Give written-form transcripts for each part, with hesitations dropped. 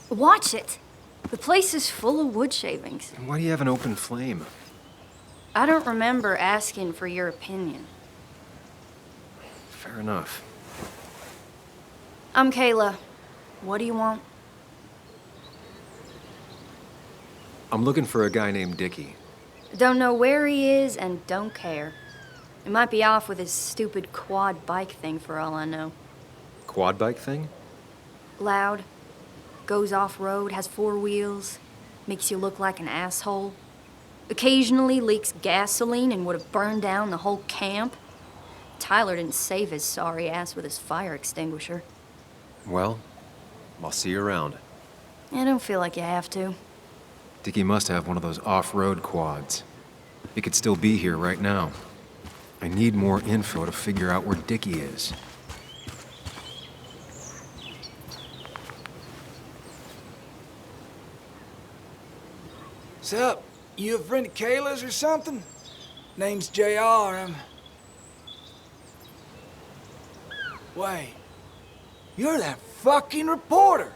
Watch it. The place is full of wood shavings. And why do you have an open flame? I don't remember asking for your opinion. Fair enough. I'm Kayla. What do you want? I'm looking for a guy named Dickie. Don't know where he is and don't care. He might be off with his stupid quad bike thing for all I know. Quad bike thing? Loud. Goes off-road, has 4 wheels. Makes you look like an asshole. Occasionally leaks gasoline and would have burned down the whole camp. Tyler didn't save his sorry ass with his fire extinguisher. Well, I'll see you around. I don't feel like you have to. Dickie must have one of those off-road quads. He could still be here right now. I need more info to figure out where Dickie is. Sup? You a friend of Kayla's or something? Name's JR. Wait. You're that fucking reporter!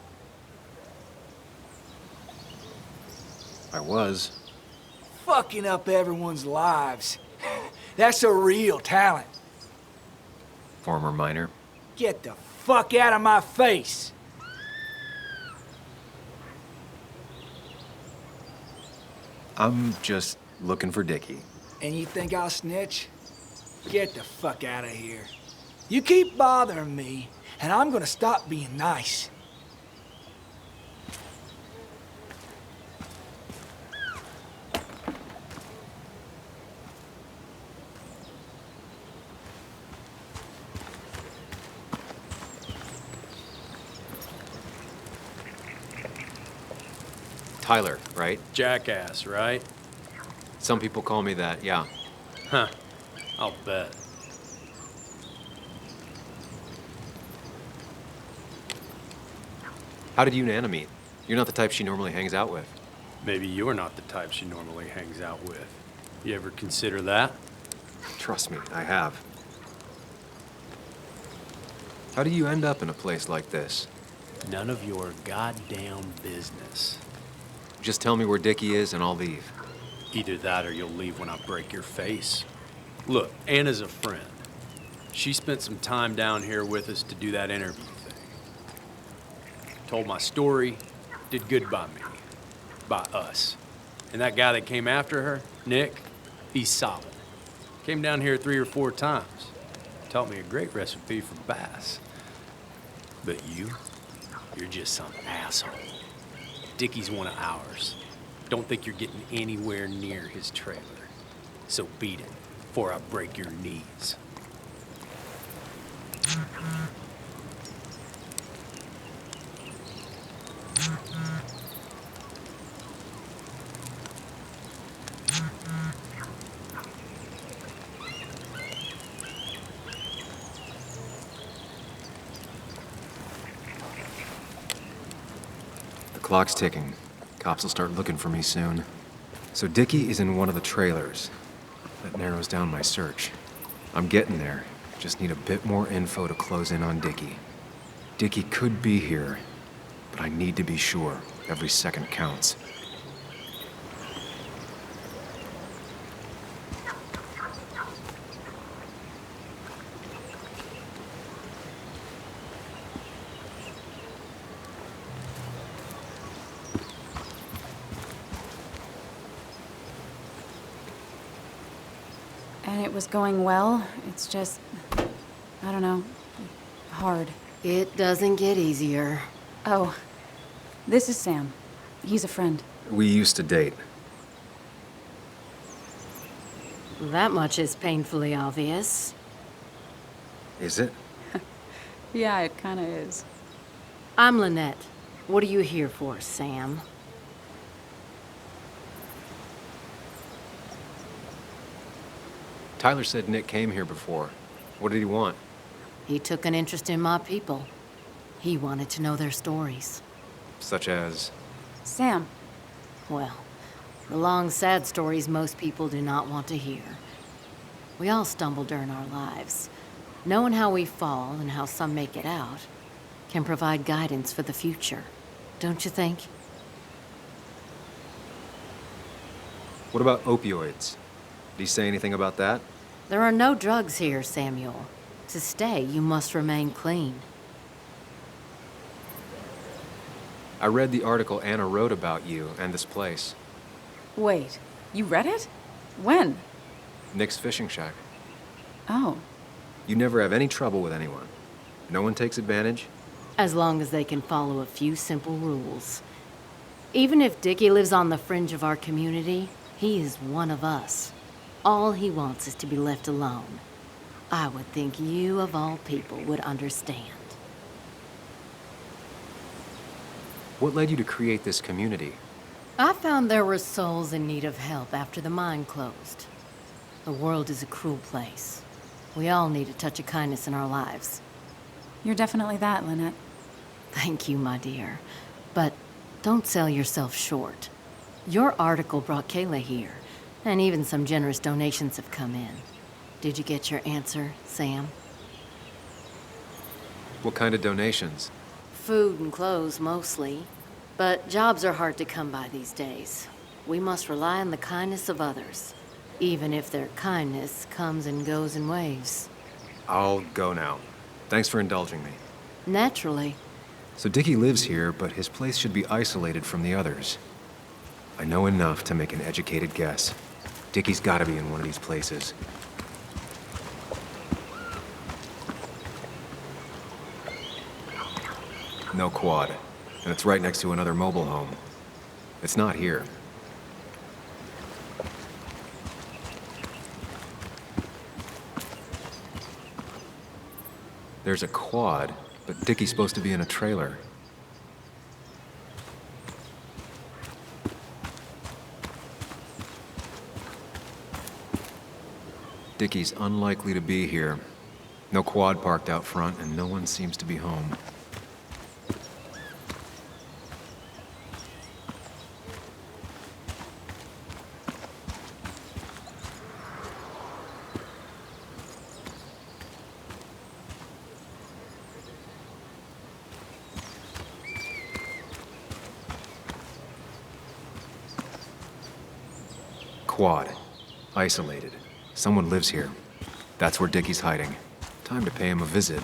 I was. Fucking up everyone's lives. That's a real talent. Former miner. Get the fuck out of my face! I'm just looking for Dickie. And you think I'll snitch? Get the fuck out of here. You keep bothering me, and I'm gonna stop being nice. Tyler, right? Jackass, right? Some people call me that, yeah. Huh. I'll bet. How did you and Anna meet? You're not the type she normally hangs out with. Maybe you're not the type she normally hangs out with. You ever consider that? Trust me, I have. How do you end up in a place like this? None of your goddamn business. Just tell me where Dickie is and I'll leave. Either that or you'll leave when I break your face. Look, Anna's a friend. She spent some time down here with us to do that interview thing. Told my story, did good by me. By us. And that guy that came after her, Nick, he's solid. Came down here 3 or 4 times. Taught me a great recipe for bass. But you're just some asshole. Dickie's one of ours. Don't think you're getting anywhere near his trailer. So beat it before I break your knees. The clock's ticking. Cops will start looking for me soon. So Dickie is in one of the trailers. That narrows down my search. I'm getting there. Just need a bit more info to close in on Dickie. Dickie could be here, but I need to be sure. Every second counts. And it was going well. It's just, I don't know, hard. It doesn't get easier. Oh, this is Sam. He's a friend. We used to date. That much is painfully obvious. Is it? Yeah, it kind of is. I'm Lynette. What are you here for, Sam? Tyler said Nick came here before. What did he want? He took an interest in my people. He wanted to know their stories. Such as? Sam. Well, the long, sad stories most people do not want to hear. We all stumble during our lives. Knowing how we fall and how some make it out can provide guidance for the future. don't you think? What about opioids? Did he say anything about that? There are no drugs here, Samuel. To stay, you must remain clean. I read the article Anna wrote about you and this place. Wait, you read it? When? Nick's fishing shack. Oh. You never have any trouble with anyone. No one takes advantage. As long as they can follow a few simple rules. Even if Dickie lives on the fringe of our community, he is one of us. All he wants is to be left alone. I would think you, of all people, would understand. What led you to create this community? I found there were souls in need of help after the mine closed. The world is a cruel place. We all need a touch of kindness in our lives. You're definitely that, Lynette. Thank you, my dear. But don't sell yourself short. Your article brought Kayla here, and even some generous donations have come in. Did you get your answer, Sam? What kind of donations? Food and clothes, mostly. But jobs are hard to come by these days. We must rely on the kindness of others, even if their kindness comes and goes in waves. I'll go now. Thanks for indulging me. Naturally. So Dickie lives here, but his place should be isolated from the others. I know enough to make an educated guess. Dickie's gotta be in one of these places. No quad, and it's right next to another mobile home. It's not here. There's a quad, but Dickie's supposed to be in a trailer. Dickie's unlikely to be here. No quad parked out front, and no one seems to be home. Quad. Isolated. Someone lives here. That's where Dickie's hiding. Time to pay him a visit.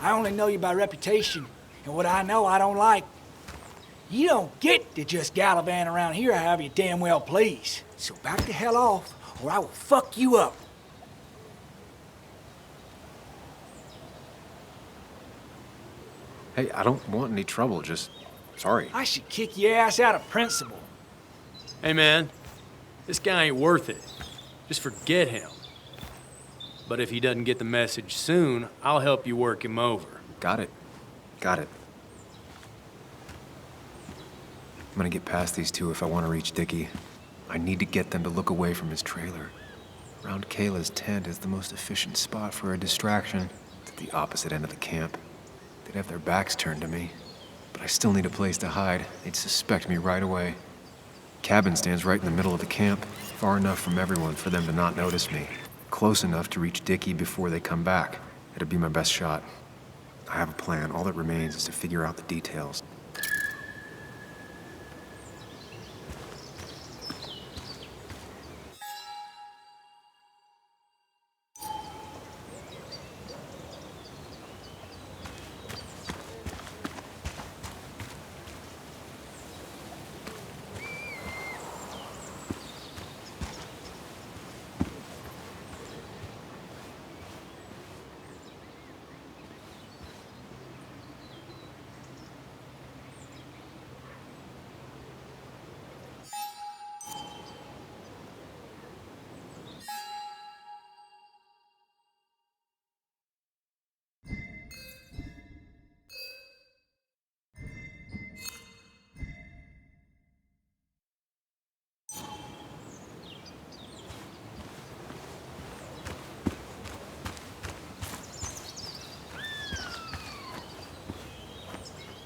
I only know you by reputation, and what I know I don't like. You don't get to just gallivant around here however you damn well please. So back the hell off, or I will fuck you up. Hey, I don't want any trouble, just... sorry. I should kick your ass out of principle. Hey, man, this guy ain't worth it. Just forget him. But if he doesn't get the message soon, I'll help you work him over. Got it. Got it. I'm gonna get past these two if I want to reach Dickie. I need to get them to look away from his trailer. Around Kayla's tent is the most efficient spot for a distraction. It's at the opposite end of the camp. They'd have their backs turned to me. But I still need a place to hide. They'd suspect me right away. Cabin stands right in the middle of the camp, far enough from everyone for them to not notice me. Close enough to reach Dickie before they come back. It'd be my best shot. I have a plan. All that remains is to figure out the details.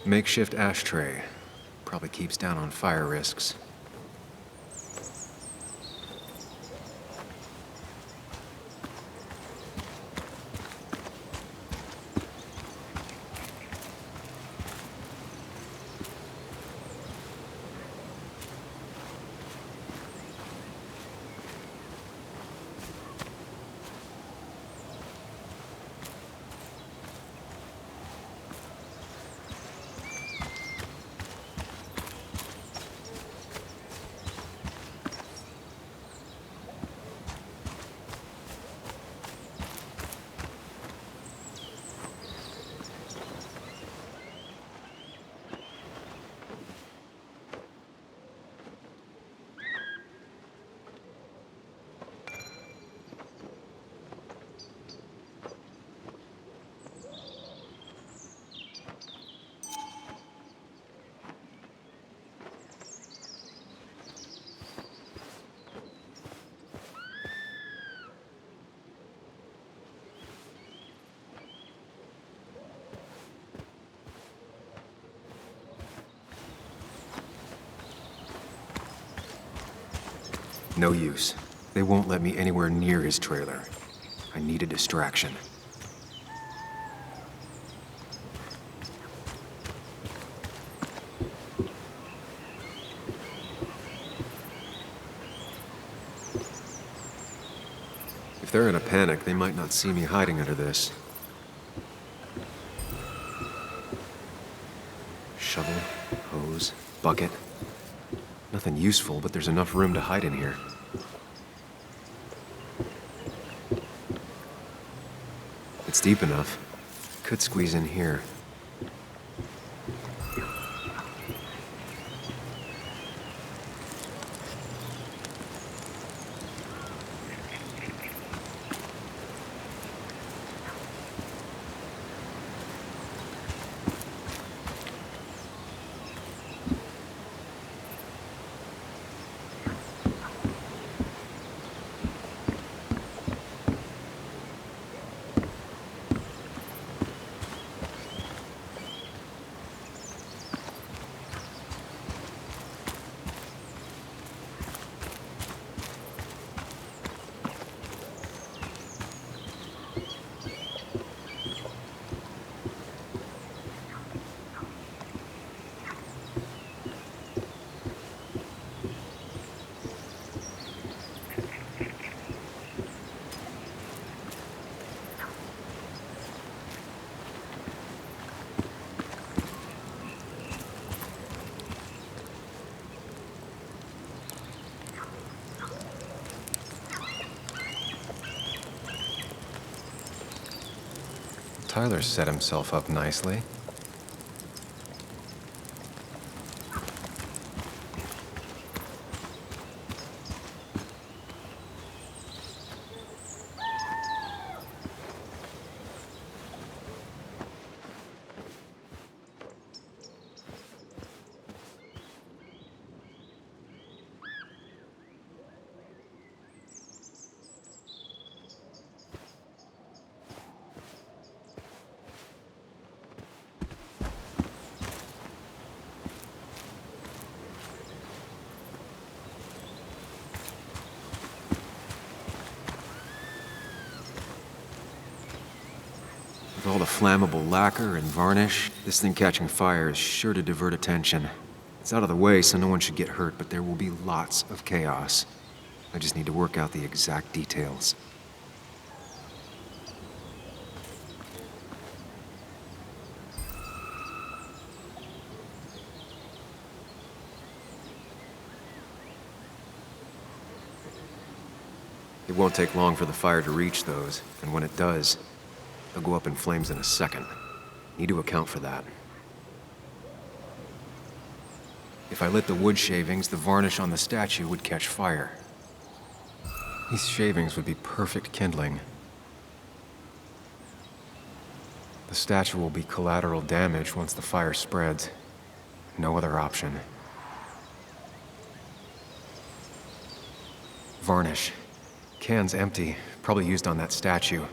Makeshift ashtray. Probably keeps down on fire risks. No use. They won't let me anywhere near his trailer. I need a distraction. If they're in a panic, they might not see me hiding under this. Shovel, hose, bucket. Nothing useful, but there's enough room to hide in here. It's deep enough. Could squeeze in here. Tyler set himself up nicely. With all the flammable lacquer and varnish, this thing catching fire is sure to divert attention. It's out of the way, so no one should get hurt, but there will be lots of chaos. I just need to work out the exact details. It won't take long for the fire to reach those, and when it does, they'll go up in flames in a second. Need to account for that. If I lit the wood shavings, the varnish on the statue would catch fire. These shavings would be perfect kindling. The statue will be collateral damage once the fire spreads. No other option. Varnish. Can's empty, probably used on that statue.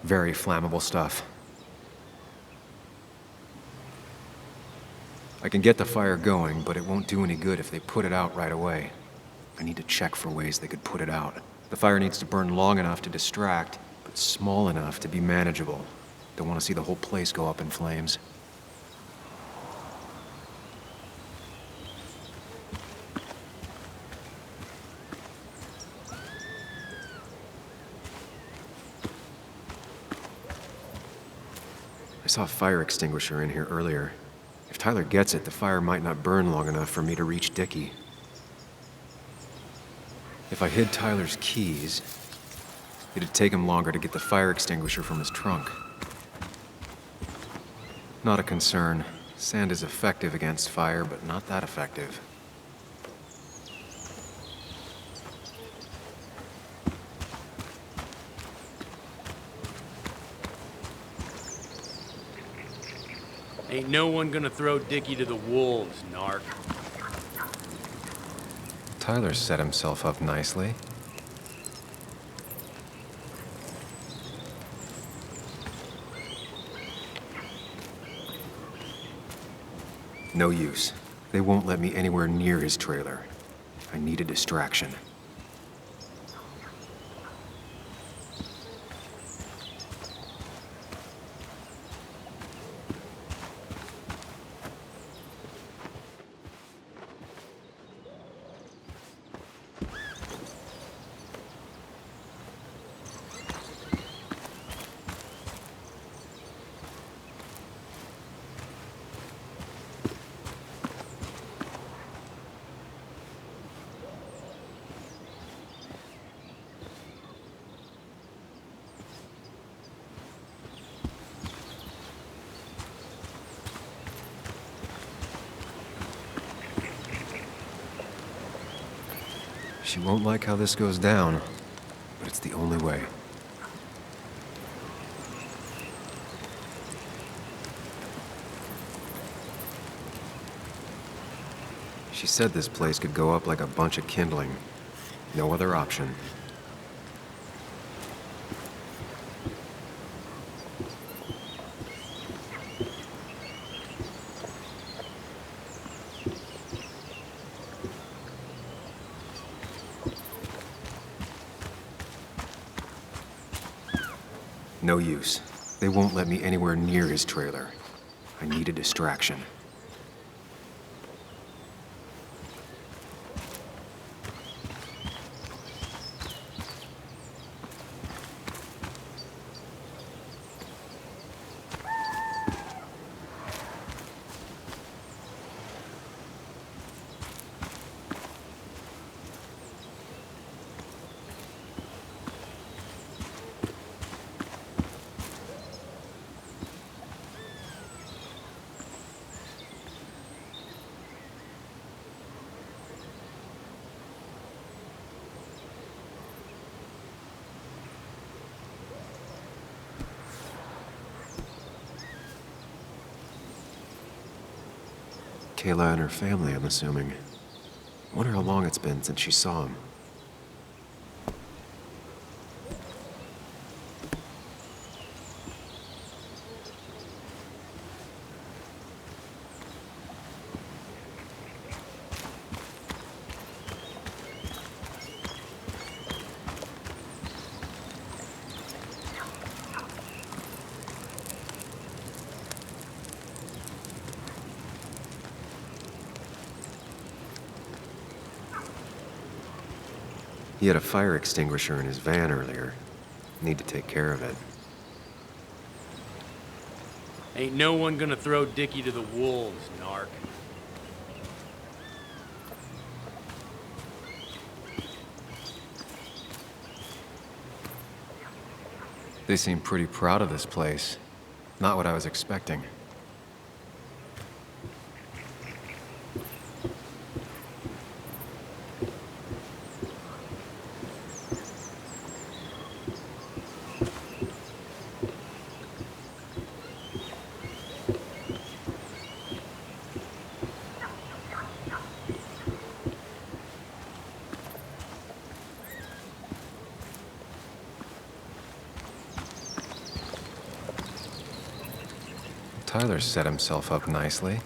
Very flammable stuff. I can get the fire going, but it won't do any good if they put it out right away. I need to check for ways they could put it out. The fire needs to burn long enough to distract, but small enough to be manageable. Don't want to see the whole place go up in flames. I saw a fire extinguisher in here earlier. If Tyler gets it, the fire might not burn long enough for me to reach Dickie. If I hid Tyler's keys, it'd take him longer to get the fire extinguisher from his trunk. Not a concern. Sand is effective against fire, but not that effective. Ain't no one gonna throw Dickie to the wolves, narc. Tyler set himself up nicely. No use. They won't let me anywhere near his trailer. I need a distraction. She won't like how this goes down, but it's the only way. She said this place could go up like a bunch of kindling. No other option. No use. They won't let me anywhere near his trailer. I need a distraction. Kayla and her family, I'm assuming. Wonder how long it's been since she saw him. He had a fire extinguisher in his van earlier. Need to take care of it. Ain't no one gonna throw Dickie to the wolves, narc. They seem pretty proud of this place. Not what I was expecting. Tyler set himself up nicely.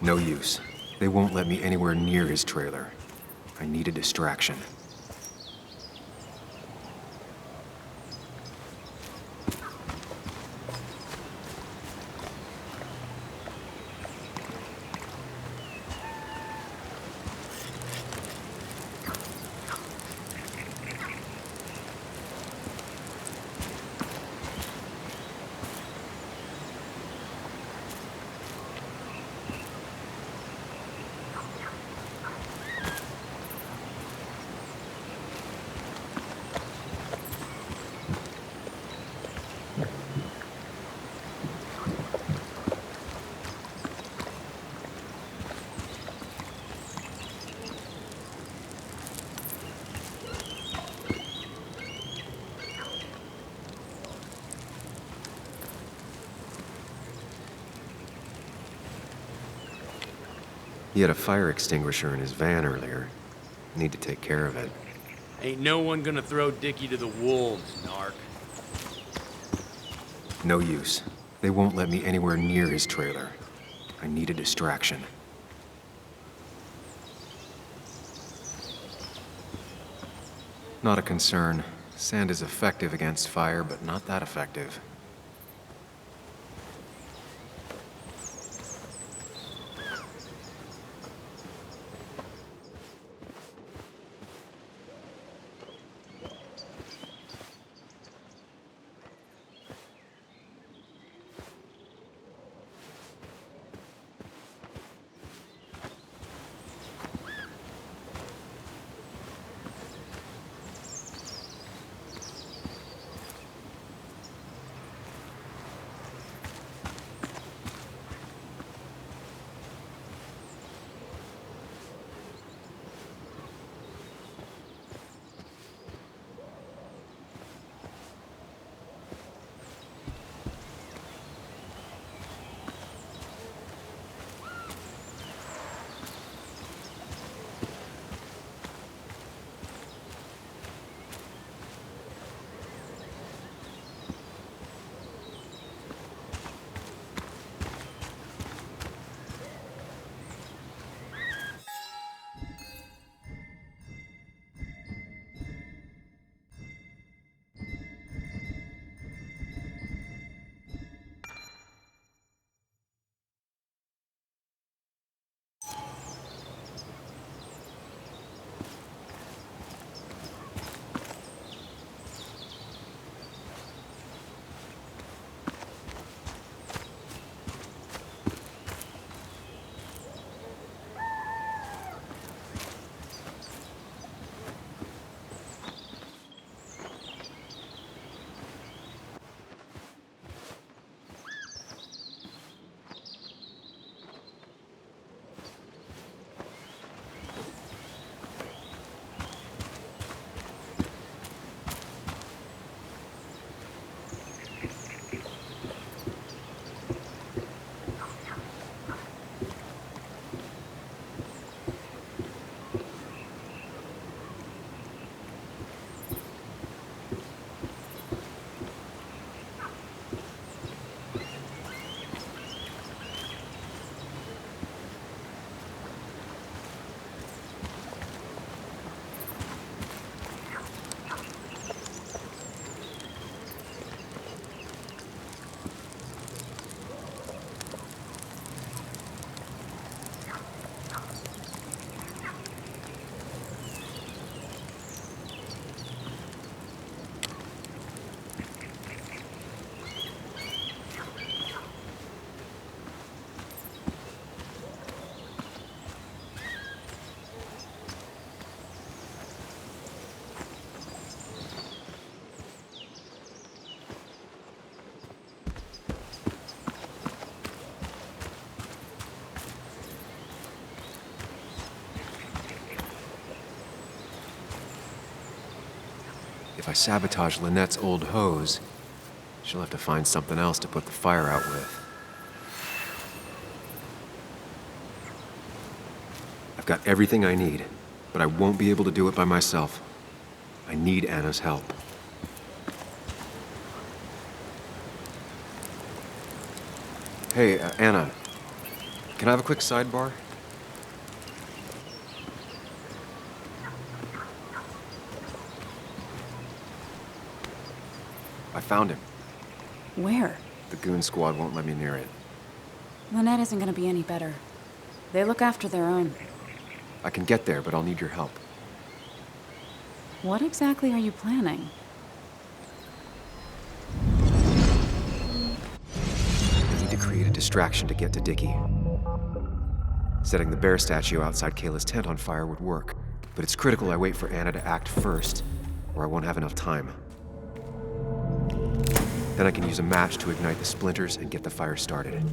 No use. They won't let me anywhere near his trailer. I need a distraction. He had a fire extinguisher in his van earlier. Need to take care of it. Ain't no one gonna throw Dickie to the wolves, narc. No use. They won't let me anywhere near his trailer. I need a distraction. Not a concern. Sand is effective against fire, but not that effective. If I sabotage Lynette's old hose, she'll have to find something else to put the fire out with. I've got everything I need, but I won't be able to do it by myself. I need Anna's help. Hey, Anna, can I have a quick sidebar? I found him. Where? The goon squad won't let me near it. Lynette isn't gonna be any better. They look after their own. I can get there, but I'll need your help. What exactly are you planning? I need to create a distraction to get to Dickie. Setting the bear statue outside Kayla's tent on fire would work, but it's critical I wait for Anna to act first, or I won't have enough time. Then I can use a match to ignite the splinters and get the fire started.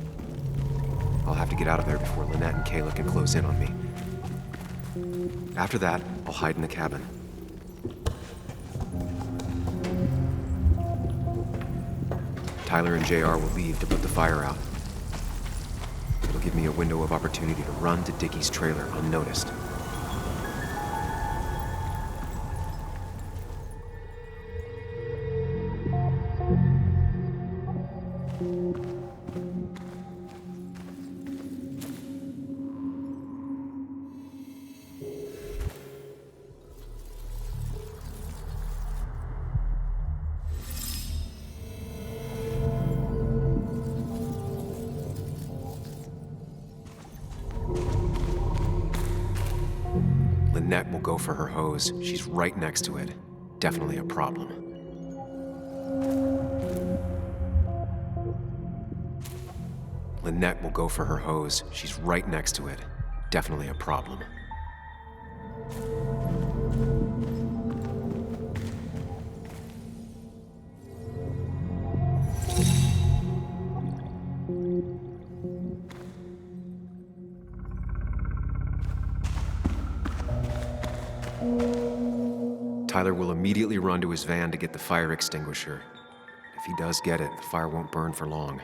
I'll have to get out of there before Lynette and Kayla can close in on me. After that, I'll hide in the cabin. Tyler and JR will leave to put the fire out. It'll It'll give me a window of opportunity to run to Dickie's trailer unnoticed. Lynette will go for her hose. She's right next to it. Definitely a problem. Lynette will go for her hose. She's right next to it. Definitely a problem. Tyler will immediately run to his van to get the fire extinguisher. If he does get it, the fire won't burn for long.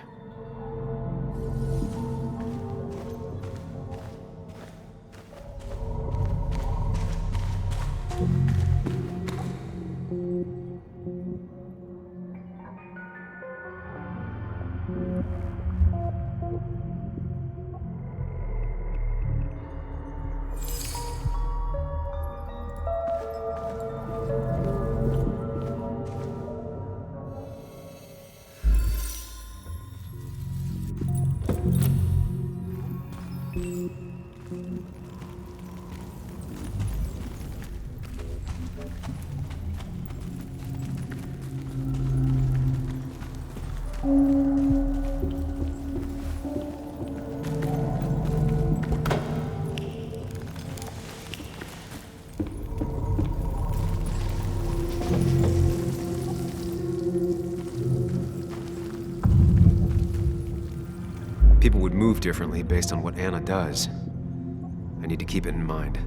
People would move differently based on what Anna does. I need to keep it in mind.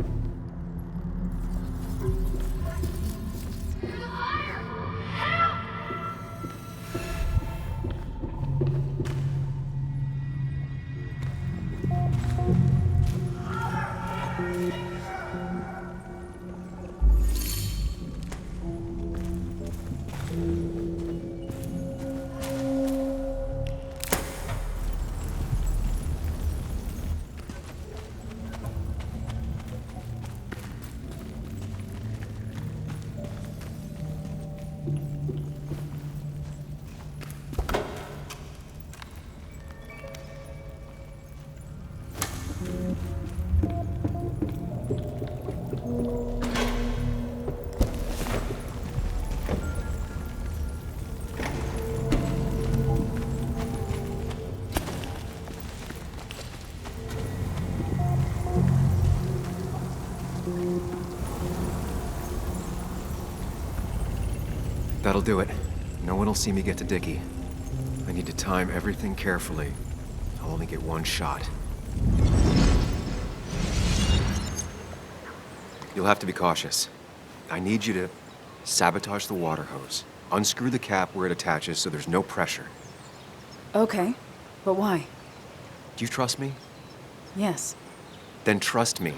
That'll do it. No one will see me get to Dickie. I need to time everything carefully. I'll only get one shot. You'll have to be cautious. I need you to sabotage the water hose. Unscrew the cap where it attaches so there's no pressure. Okay, but why? Do you trust me? Yes. Then trust me.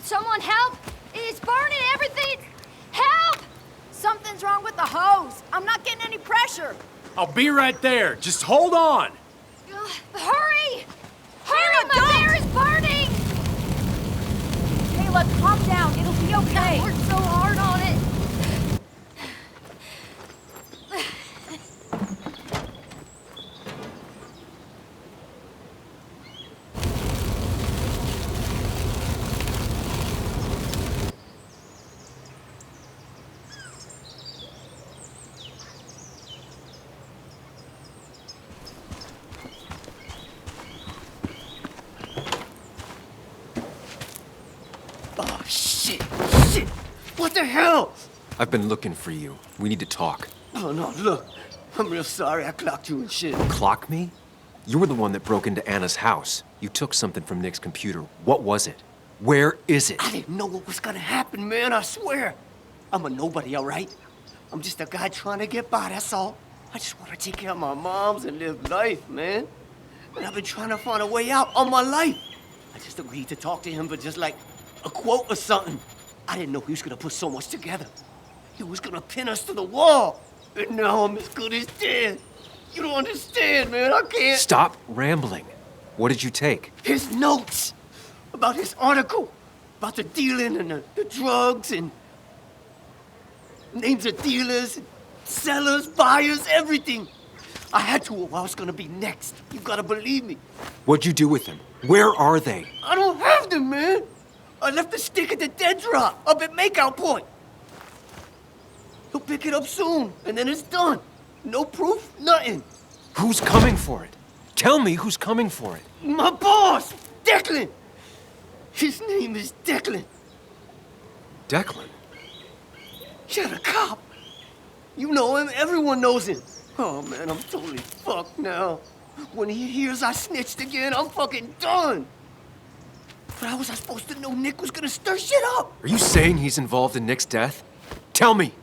Someone help! It's burning everything! Help! Something's wrong with the hose. I'm not getting any pressure. I'll be right there. Just hold on. Hurry! Hurry, Kayla, my don't! hair is burning! Kayla, calm down. It'll be okay. I worked so hard on it. Oh, shit, shit. the hell? I've been looking for you. We need to talk. Oh, no, look. I'm real sorry I clocked you and shit. Clock me? You were the one that broke into Anna's house. You took something from Nick's computer. What was it? Where is it? I didn't know what was gonna happen, man, I swear. I'm a nobody, all right? I'm just a guy trying to get by, that's all. I just want to take care of my moms and live life, man. And I've been trying to find a way out all my life. I just agreed to talk to him for just like a quote or something. I didn't know he was gonna put so much together. He was gonna pin us to the wall. And now I'm as good as dead. You don't understand, man, I can't. Stop rambling. What did you take? His notes about his article, about the dealing and the drugs and names of dealers, and sellers, buyers, everything. I had to or I was gonna be next. You gotta believe me. What'd you do with them? Where are they? I don't have them, man. I left the stick at the dead drop up at Makeout Point. He'll pick it up soon, and then it's done. No proof, nothing. Who's coming for it? Tell me who's coming for it. My boss, Declan. His name is Declan. Declan? You're the cop. You know him, everyone knows him. Oh man, I'm totally fucked now. When he hears I snitched again, I'm fucking done. But how was I supposed to know Nick was gonna stir shit up? Are you saying he's involved in Nick's death? Tell me!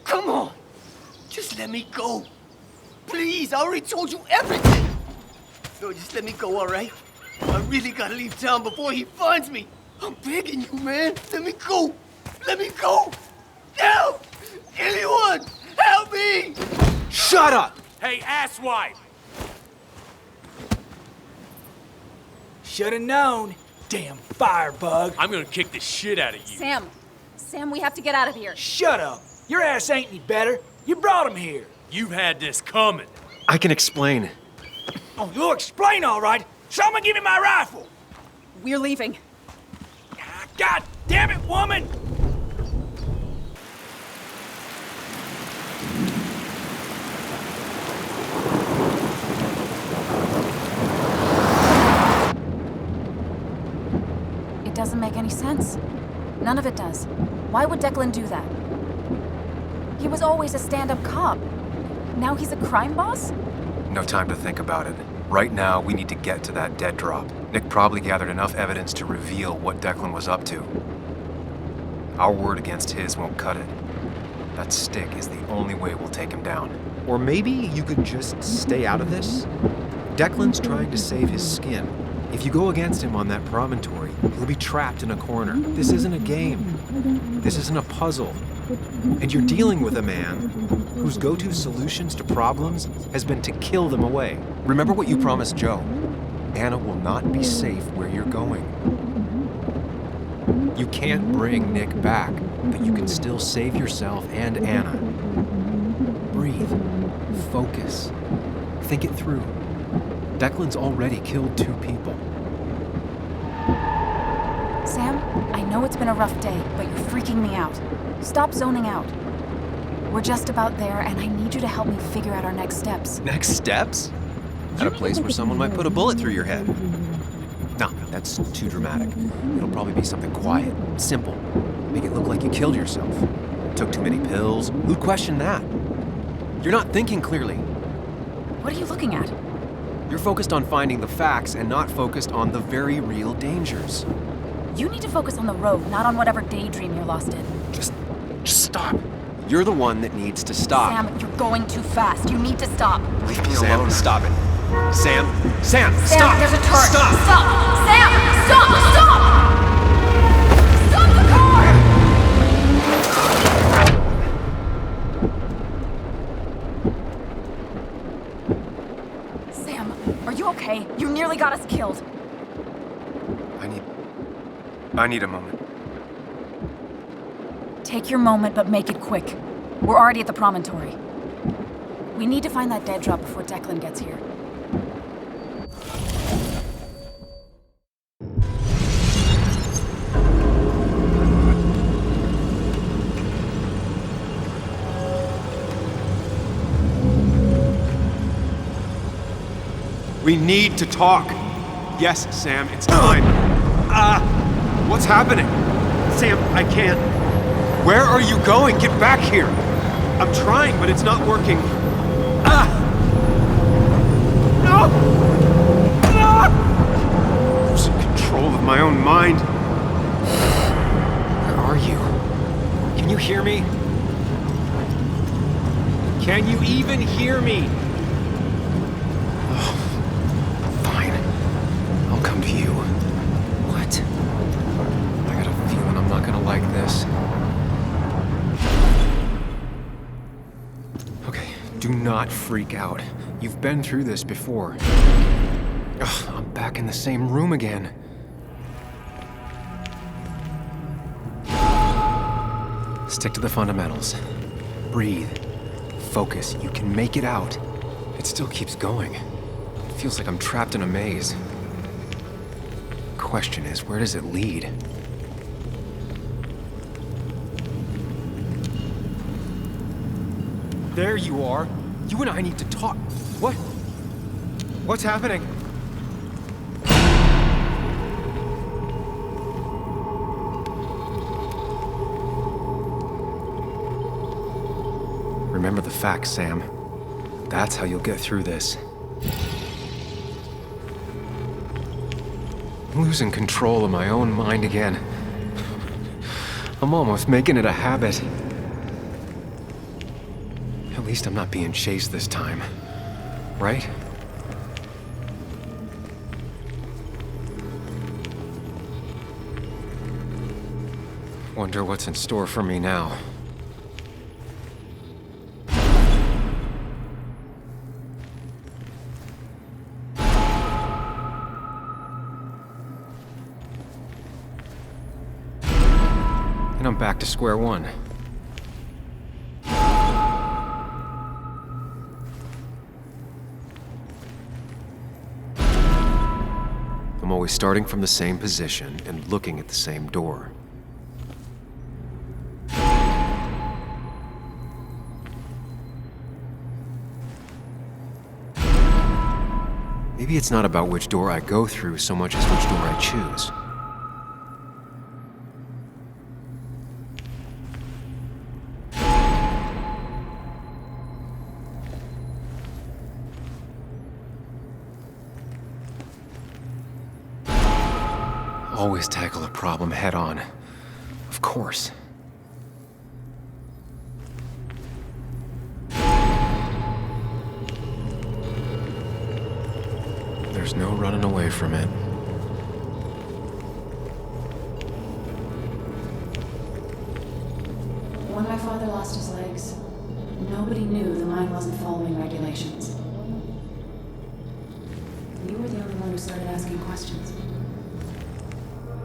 Come on. Just let me go. Please, I already told you everything. No, just let me go, all right? I really gotta leave town before he finds me. I'm begging you, man. Let me go. Let me go. Help! Anyone! Help me! Shut up! Hey, asswipe! Should've known. Damn firebug. I'm gonna kick the shit out of you. Sam, we have to get out of here. Shut up. Your ass ain't any better. You brought him here. You've had this coming. I can explain. Oh, you'll explain all right. Someone give me my rifle. We're leaving. Ah, God damn it, woman! It doesn't make any sense. None of it does. Why would Declan do that? He was always a stand-up cop. Now he's a crime boss? No time to think about it. Right now, we need to get to that dead drop. Nick probably gathered enough evidence to reveal what Declan was up to. Our word against his won't cut it. That stick is the only way we'll take him down. Or maybe you could just stay out of this? Declan's trying to save his skin. If you go against him on that promontory, he'll be trapped in a corner. This isn't a game. This isn't a puzzle. And you're dealing with a man whose go-to solutions to problems has been to kill them away. Remember what you promised Joe. Anna will not be safe where you're going. You can't bring Nick back, but you can still save yourself and Anna. Breathe. Focus. Think it through. Declan's already killed 2 people. Sam, I know it's been a rough day, but you're freaking me out. Stop zoning out. We're just about there, and I need you to help me figure out our next steps. Next steps? At a place where someone might put a bullet through your head. No, that's too dramatic. It'll probably be something quiet, simple. Make it look like you killed yourself. Took too many pills. Who'd question that? You're not thinking clearly. What are you looking at? You're focused on finding the facts and not focused on the very real dangers. You need to focus on the road, not on whatever daydream you're lost in. Just stop. You're the one that needs to stop. Sam, you're going too fast. You need to stop. Leave me alone. Stop it. Sam, Sam, stop! there's a turret. Stop! Stop! Sam, stop! Stop! Stop the car! Sam, are you okay? You nearly got us killed. I need a moment. Take your moment, but make it quick. We're already at the promontory. We need to find that dead drop before Declan gets here. We need to talk. Yes, Sam, it's time. What's happening? Sam, I can't. Where are you going? Get back here! I'm trying, but it's not working. Ah! No! No! Losing control of my own mind. Where are you? Can you hear me? Can you even hear me? Oh, fine. I'll come to you. What? I got a feeling I'm not gonna like this. Okay, do not freak out. You've been through this before. Ugh, I'm back in the same room again. Stick to the fundamentals. Breathe. Focus. You can make it out. It still keeps going. It feels like I'm trapped in a maze. Question is, where does it lead? There you are. You and I need to talk. What? What's happening? Remember the facts, Sam. That's how you'll get through this. I'm losing control of my own mind again. I'm almost making it a habit. At least I'm not being chased this time, right? Wonder what's in store for me now. And I'm back to square one. I'm always starting from the same position and looking at the same door. Maybe it's not about which door I go through so much as which door I choose. Always tackle a problem head on. Of course. There's no running away from it. When my father lost his legs, nobody knew the mine wasn't following regulations. You were the only one who started asking questions.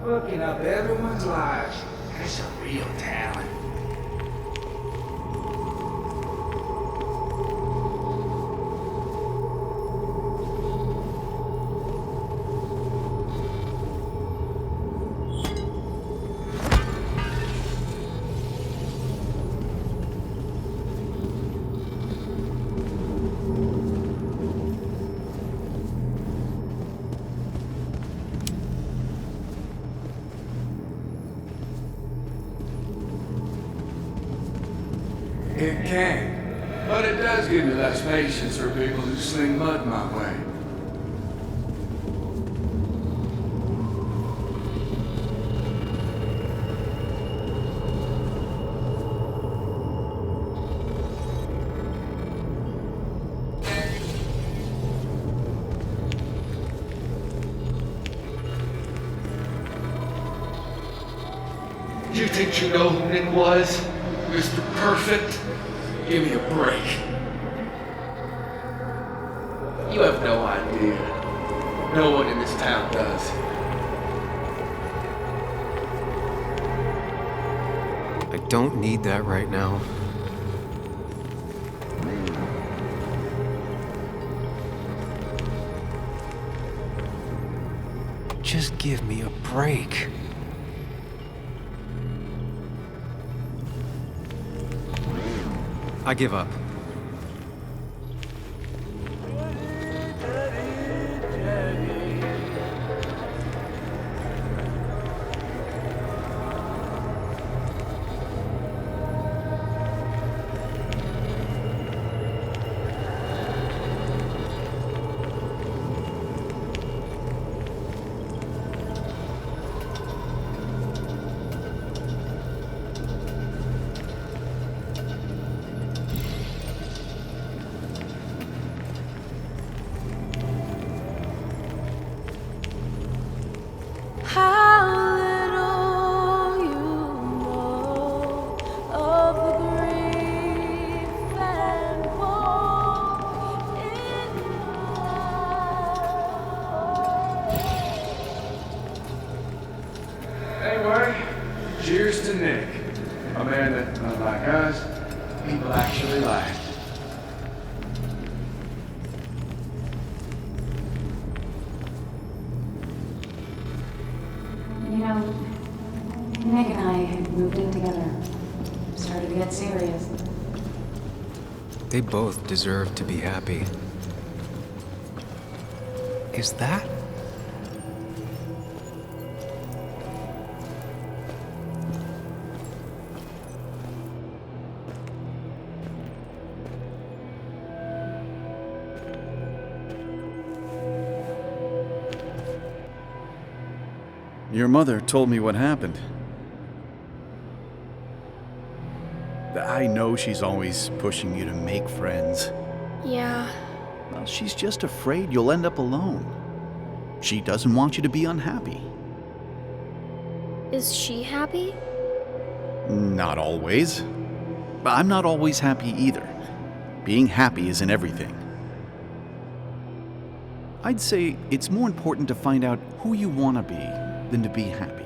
Fucking up everyone's lives. That's a real talent. It can, but it does give me less patience for people who sling mud my way. You think you know who Nick was? Mr. Perfect? Give me a break. You have no idea. No one in this town does. I don't need that right now. Just give me a break. I give up. They both deserve to be happy. Is that? Your mother told me what happened. I know she's always pushing you to make friends. Yeah. Well, she's just afraid you'll end up alone. She doesn't want you to be unhappy. Is she happy? Not always. I'm not always happy either. Being happy isn't everything. I'd say it's more important to find out who you want to be than to be happy.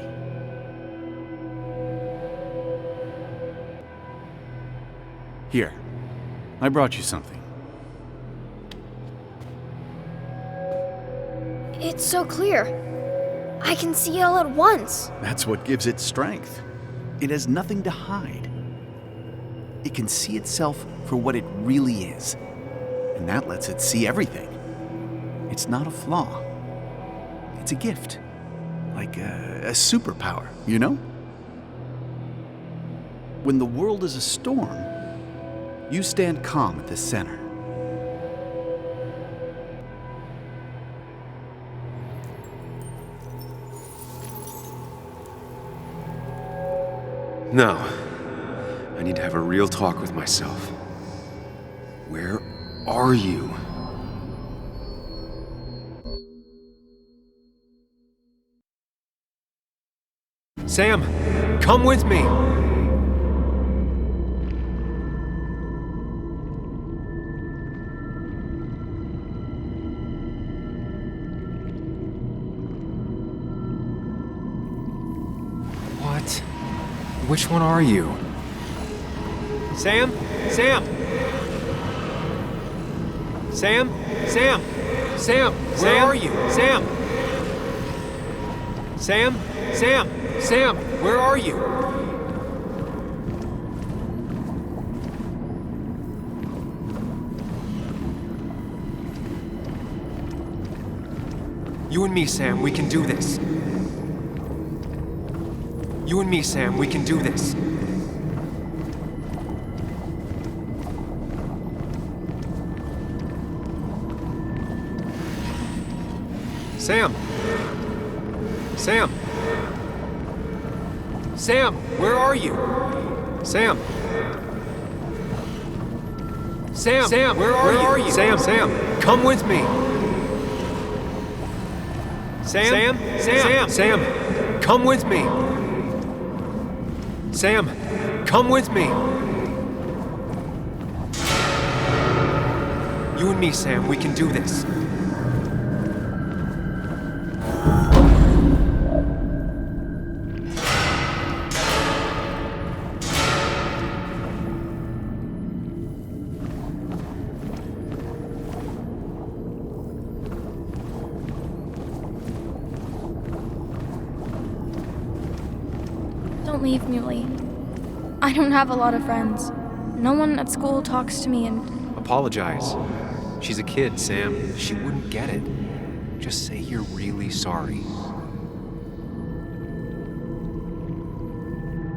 Here, I brought you something. It's so clear. I can see it all at once. That's what gives it strength. It has nothing to hide. It can see itself for what it really is, and that lets it see everything. It's not a flaw. It's a gift. Like a superpower, you know? When the world is a storm, you stand calm at the center. No. I need to have a real talk with myself. Where are you? Sam, come with me! What? Which one are you? Sam? Sam! Sam? Sam! Sam! Where are you? Sam! Sam? Sam! Sam! Where are you? You and me, Sam, we can do this. You and me, Sam, we can do this. Sam! Sam! Sam, where are you? Sam! Sam! Sam, where are you? Sam, Sam, come with me! Sam! Sam! Sam! Sam, come with me! Sam, come with me! You and me, Sam, we can do this. Don't leave, Muley. I don't have a lot of friends. No one at school talks to me and... Apologize. She's a kid, Sam. She wouldn't get it. Just say you're really sorry.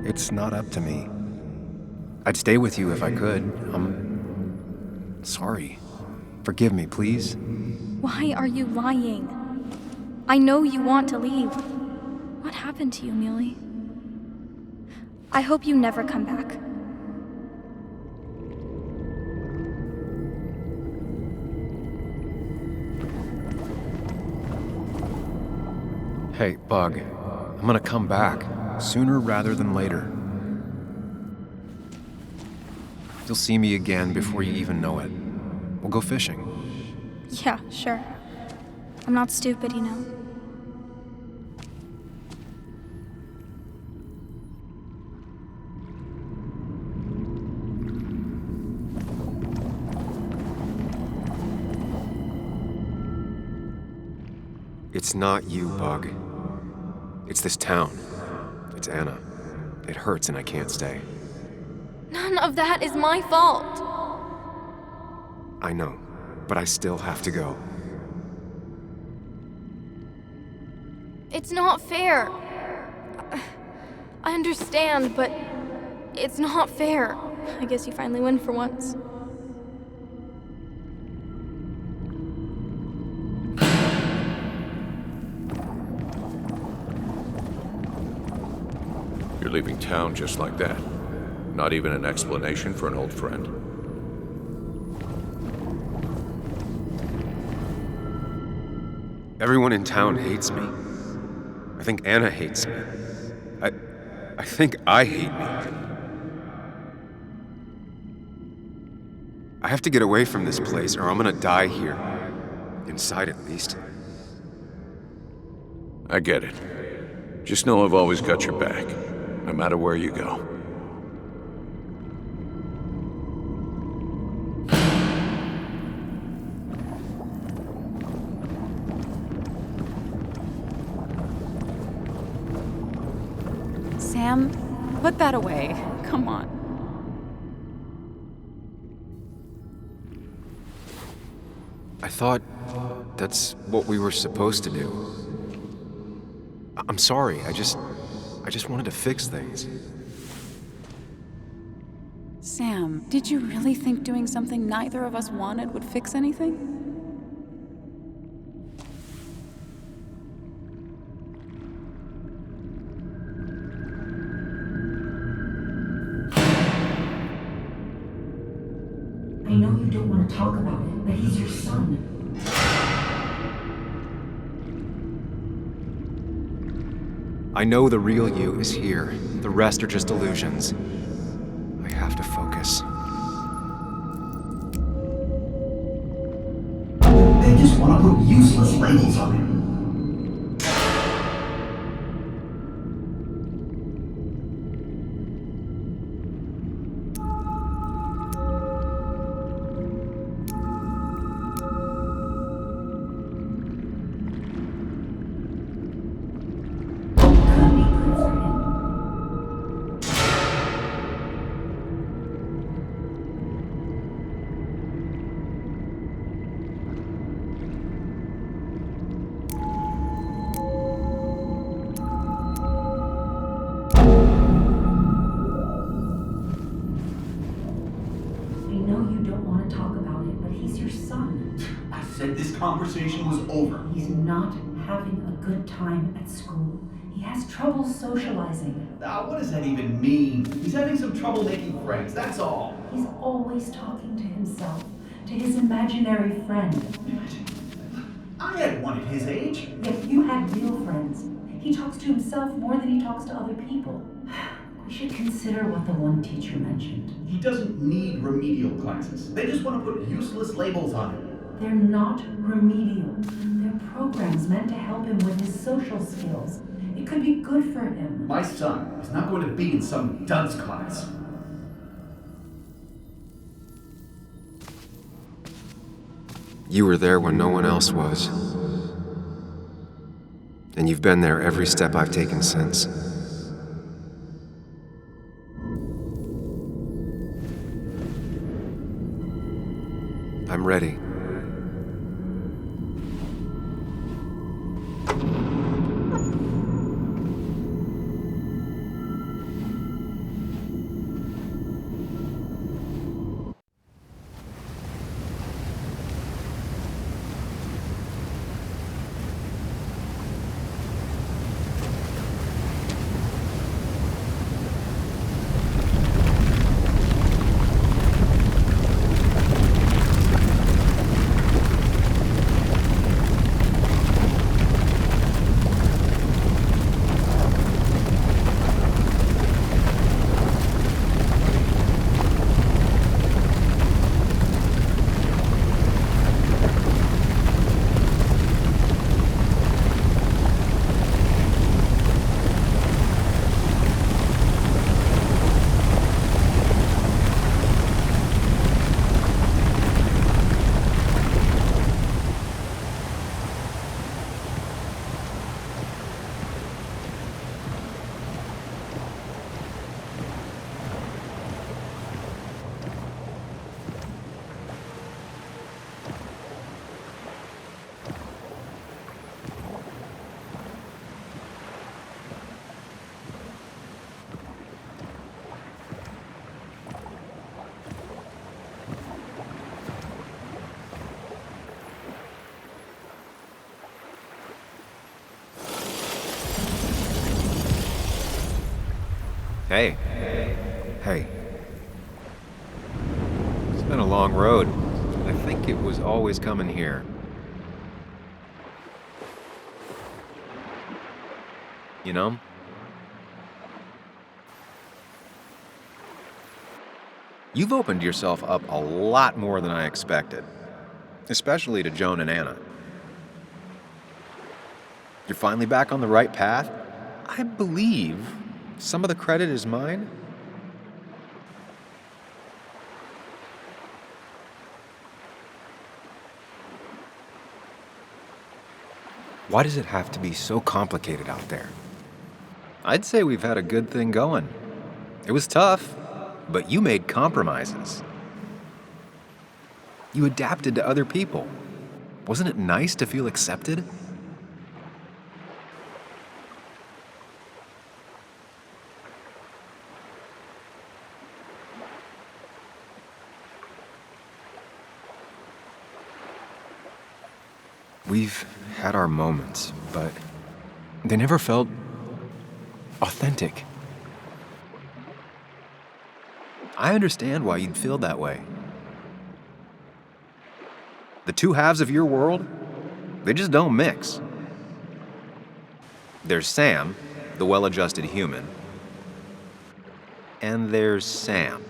It's not up to me. I'd stay with you if I could. I'm sorry. Forgive me, please. Why are you lying? I know you want to leave. What happened to you, Muley? I hope you never come back. Hey, Bug. I'm gonna come back. Sooner rather than later. You'll see me again before you even know it. We'll go fishing. Yeah, sure. I'm not stupid, you know. It's not you, Bug. It's this town. It's Anna. It hurts and I can't stay. None of that is my fault. I know, but I still have to go. It's not fair. I understand, but it's not fair. I guess you finally win for once. You're leaving town just like that. Not even an explanation for an old friend. Everyone in town hates me. I think Anna hates me. I think I hate me. I have to get away from this place or I'm gonna die here. Inside at least. I get it. Just know I've always got your back, no matter where you go. Sam, put that away. Come on. I thought that's what we were supposed to do. I'm sorry, I just wanted to fix things. Sam, did you really think doing something neither of us wanted would fix anything? I know you don't want to talk about it, but he's your son. I know the real you is here. The rest are just illusions. I have to focus. They just want to put useless labels on him. Conversation was over. He's not having a good time at school. He has trouble socializing. What does that even mean? He's having some trouble making friends, that's all. He's always talking to himself, to his imaginary friend. I had one at his age. Yet you had real friends. He talks to himself more than he talks to other people. We should consider what the one teacher mentioned. He doesn't need remedial classes. They just want to put useless labels on him. They're not remedial. They're programs meant to help him with his social skills. It could be good for him. My son is not going to be in some dunce class. You were there when no one else was. And you've been there every step I've taken since. I'm ready. Hey. Hey. It's been a long road. I think it was always coming here. You know? You've opened yourself up a lot more than I expected. Especially to Joan and Anna. You're finally back on the right path? I believe some of the credit is mine. Why does it have to be so complicated out there? I'd say we've had a good thing going. It was tough, but you made compromises. You adapted to other people. Wasn't it nice to feel accepted? We've had our moments, but they never felt authentic. I understand why you'd feel that way. The two halves of your world, they just don't mix. There's Sam, the well-adjusted human, and there's Sam,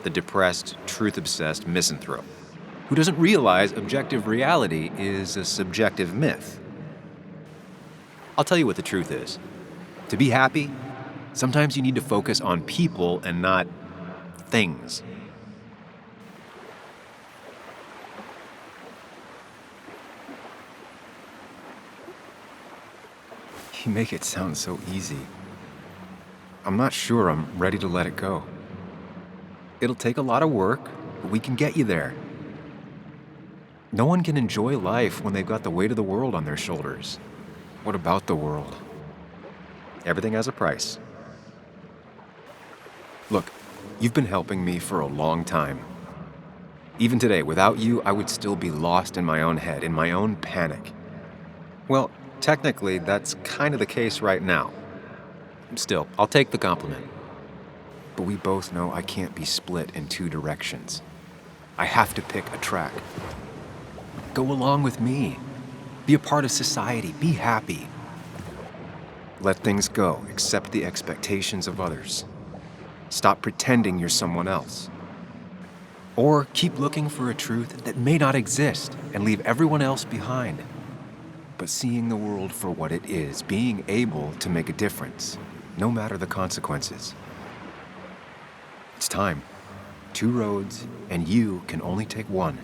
the depressed, truth-obsessed misanthrope, who doesn't realize objective reality is a subjective myth. I'll tell you what the truth is. To be happy, sometimes you need to focus on people and not things. You make it sound so easy. I'm not sure I'm ready to let it go. It'll take a lot of work, but we can get you there. No one can enjoy life when they've got the weight of the world on their shoulders. What about the world? Everything has a price. Look, you've been helping me for a long time. Even today, without you, I would still be lost in my own head, in my own panic. Well, technically, that's kind of the case right now. Still, I'll take the compliment. But we both know I can't be split in two directions. I have to pick a track. Go along with me. Be a part of society. Be happy. Let things go. Accept the expectations of others. Stop pretending you're someone else. Or keep looking for a truth that may not exist and leave everyone else behind. But seeing the world for what it is, being able to make a difference, no matter the consequences. It's time. Two roads, and you can only take one.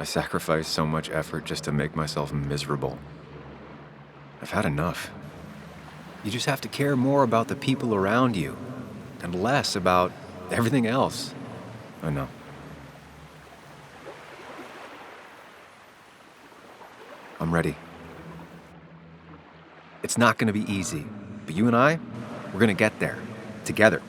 I sacrificed so much effort just to make myself miserable. I've had enough. You just have to care more about the people around you and less about everything else. I know. I'm ready. It's not going to be easy, but you and I, we're going to get there, together.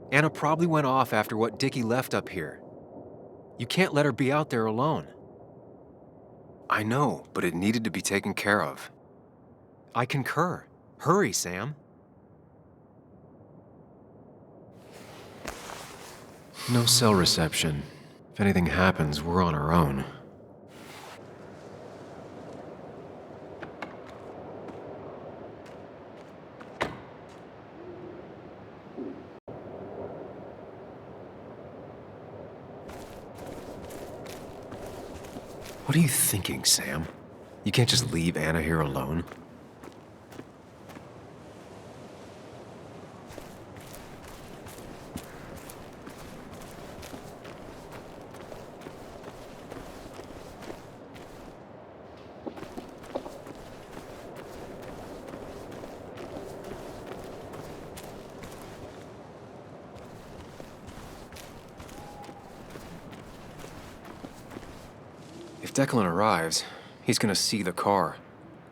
Anna probably went off after what Dickie left up here. You can't let her be out there alone. I know, but it needed to be taken care of. I concur. Hurry, Sam. No cell reception. If anything happens, we're on our own. What are you thinking, Sam? You can't just leave Anna here alone. If Declan arrives, he's gonna see the car.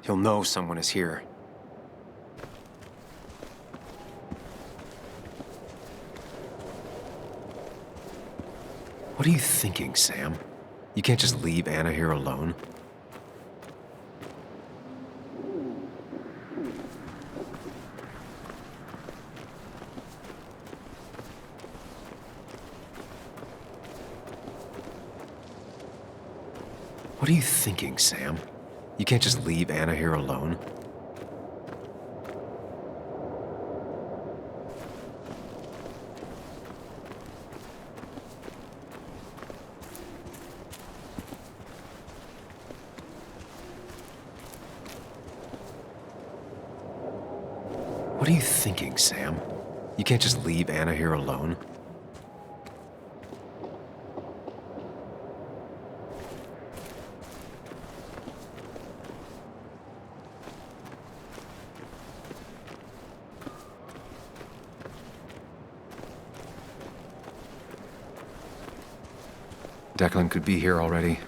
He'll know someone is here. What are you thinking, Sam? You can't just leave Anna here alone. What are you thinking, Sam? You can't just leave Anna here alone. What are you thinking, Sam? You can't just leave Anna here alone. Declan could be here already.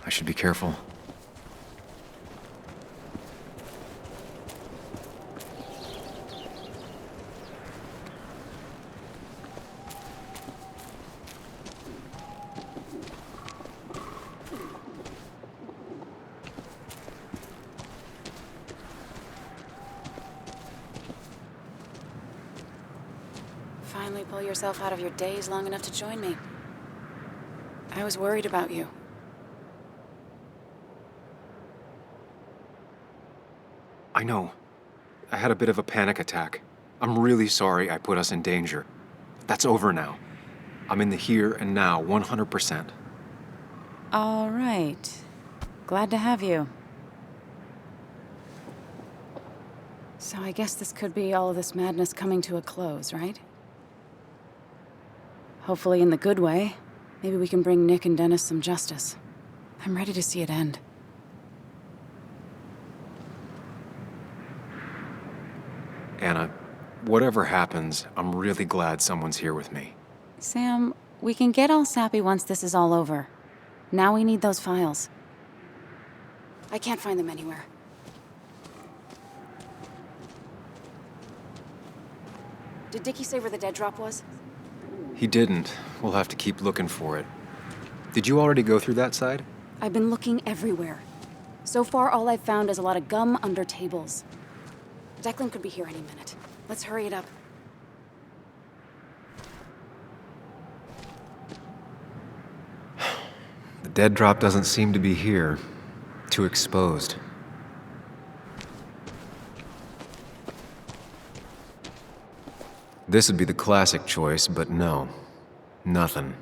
I should be careful. Finally pull yourself out of your daze long enough to join me. I was worried about you. I know. I had a bit of a panic attack. I'm really sorry I put us in danger. That's over now. I'm in the here and now, 100%. All right. Glad to have you. So I guess this could be all of this madness coming to a close, right? Hopefully in the good way. Maybe we can bring Nick and Dennis some justice. I'm ready to see it end. Anna, whatever happens, I'm really glad someone's here with me. Sam, we can get all sappy once this is all over. Now we need those files. I can't find them anywhere. Did Dickie say where the dead drop was? He didn't. We'll have to keep looking for it. Did you already go through that side? I've been looking everywhere. So far, all I've found is a lot of gum under tables. Declan could be here any minute. Let's hurry it up. The dead drop doesn't seem to be here. Too exposed. This would be the classic choice, but no. Nothing.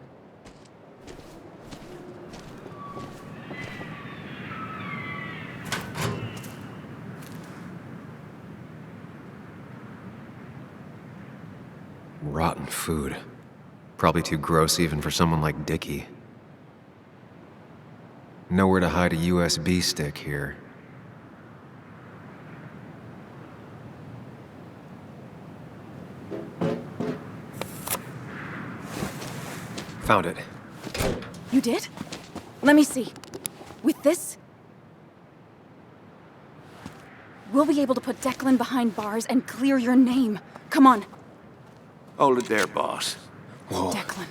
Rotten food. Probably too gross even for someone like Dickie. Nowhere to hide a USB stick here. Found it. You did? Let me see. With this, we'll be able to put Declan behind bars and clear your name. Come on. Hold it there, boss. Whoa. Declan.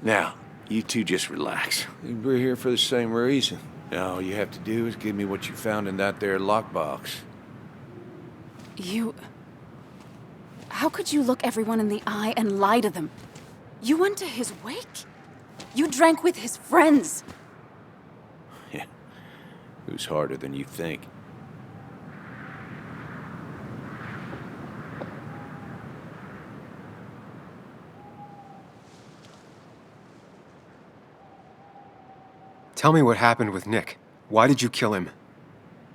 Now, you two just relax. We're here for the same reason. Now, all you have to do is give me what you found in that there lockbox. You... How could you look everyone in the eye and lie to them? You went to his wake? You drank with his friends. Yeah. Who's harder than you think? Tell me what happened with Nick. Why did you kill him?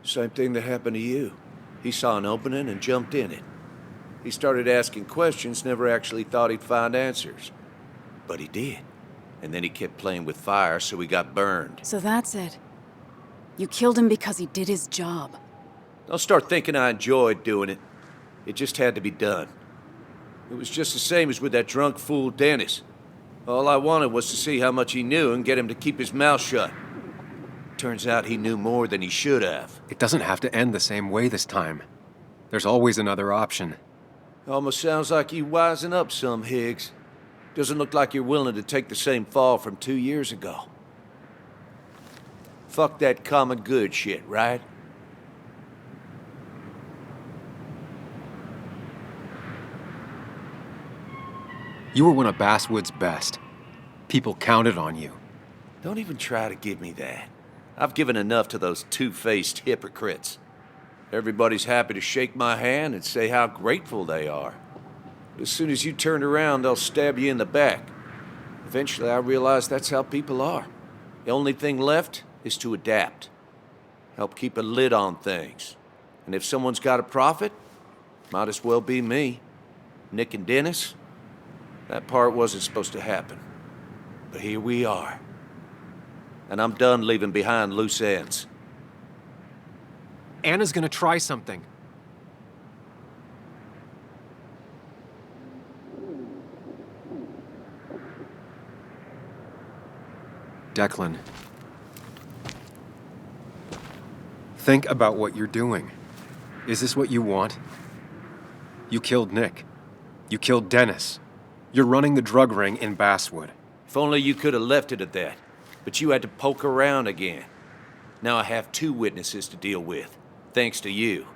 Same thing that happened to you. He saw an opening and jumped in it. He started asking questions, never actually thought he'd find answers. But he did. And then he kept playing with fire, so he got burned. So that's it. You killed him because he did his job. Don't start thinking I enjoyed doing it. It just had to be done. It was just the same as with that drunk fool Dennis. All I wanted was to see how much he knew and get him to keep his mouth shut. Turns out he knew more than he should have. It doesn't have to end the same way this time. There's always another option. Almost sounds like you wising up some, Higgs. Doesn't look like you're willing to take the same fall from 2 years ago. Fuck that common good shit, right? You were one of Basswood's best. People counted on you. Don't even try to give me that. I've given enough to those two-faced hypocrites. Everybody's happy to shake my hand and say how grateful they are. As soon as you turn around, they'll stab you in the back. Eventually, I realized that's how people are. The only thing left is to adapt. Help keep a lid on things. And if someone's got a profit, might as well be me. Nick and Dennis, that part wasn't supposed to happen. But here we are. And I'm done leaving behind loose ends. Anna's gonna try something. Declan. Think about what you're doing. Is this what you want? You killed Nick. You killed Dennis. You're running the drug ring in Basswood. If only you could have left it at that. But you had to poke around again. Now I have 2 witnesses to deal with, thanks to you.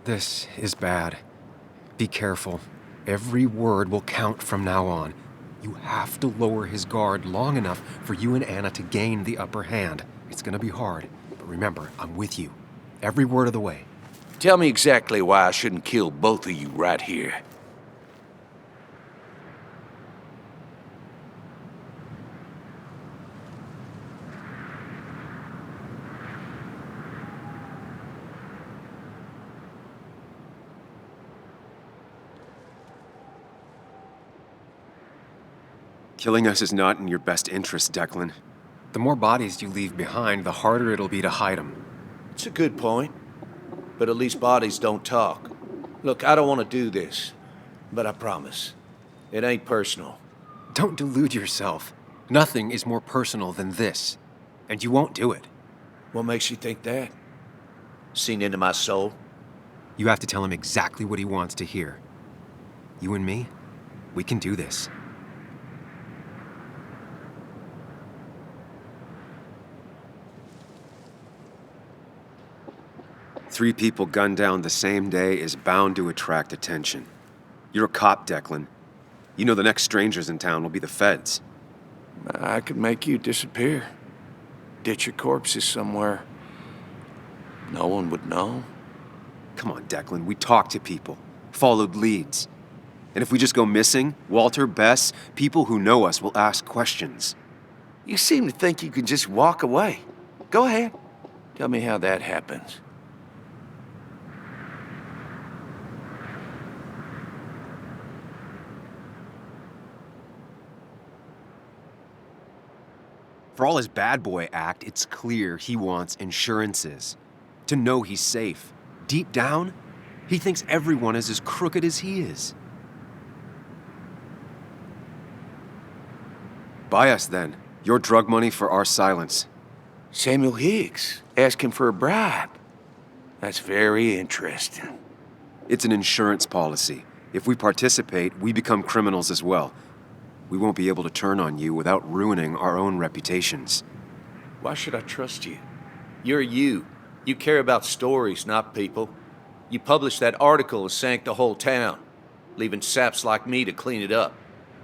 This is bad. Be careful. Every word will count from now on. You have to lower his guard long enough for you and Anna to gain the upper hand. It's gonna be hard, but remember, I'm with you. Every word of the way. Tell me exactly why I shouldn't kill both of you right here. Killing us is not in your best interest, Declan. The more bodies you leave behind, the harder it'll be to hide them. It's a good point. But at least bodies don't talk. Look, I don't want to do this. But I promise. It ain't personal. Don't delude yourself. Nothing is more personal than this. And you won't do it. What makes you think that? Seen into my soul? You have to tell him exactly what he wants to hear. You and me, we can do this. Three people gunned down the same day is bound to attract attention. You're a cop, Declan. You know the next strangers in town will be the feds. I could make you disappear. Ditch your corpses somewhere. No one would know. Come on, Declan, we talked to people, followed leads. And if we just go missing, Walter, Bess, people who know us will ask questions. You seem to think you can just walk away. Go ahead. Tell me how that happens. For all his bad boy act, it's clear he wants insurances. To know he's safe. Deep down, he thinks everyone is as crooked as he is. Buy us, then. Your drug money for our silence. Samuel Higgs, asking for a bribe. That's very interesting. It's an insurance policy. If we participate, we become criminals as well. We won't be able to turn on you without ruining our own reputations. Why should I trust you? You're you. You care about stories, not people. You published that article and sank the whole town, leaving saps like me to clean it up.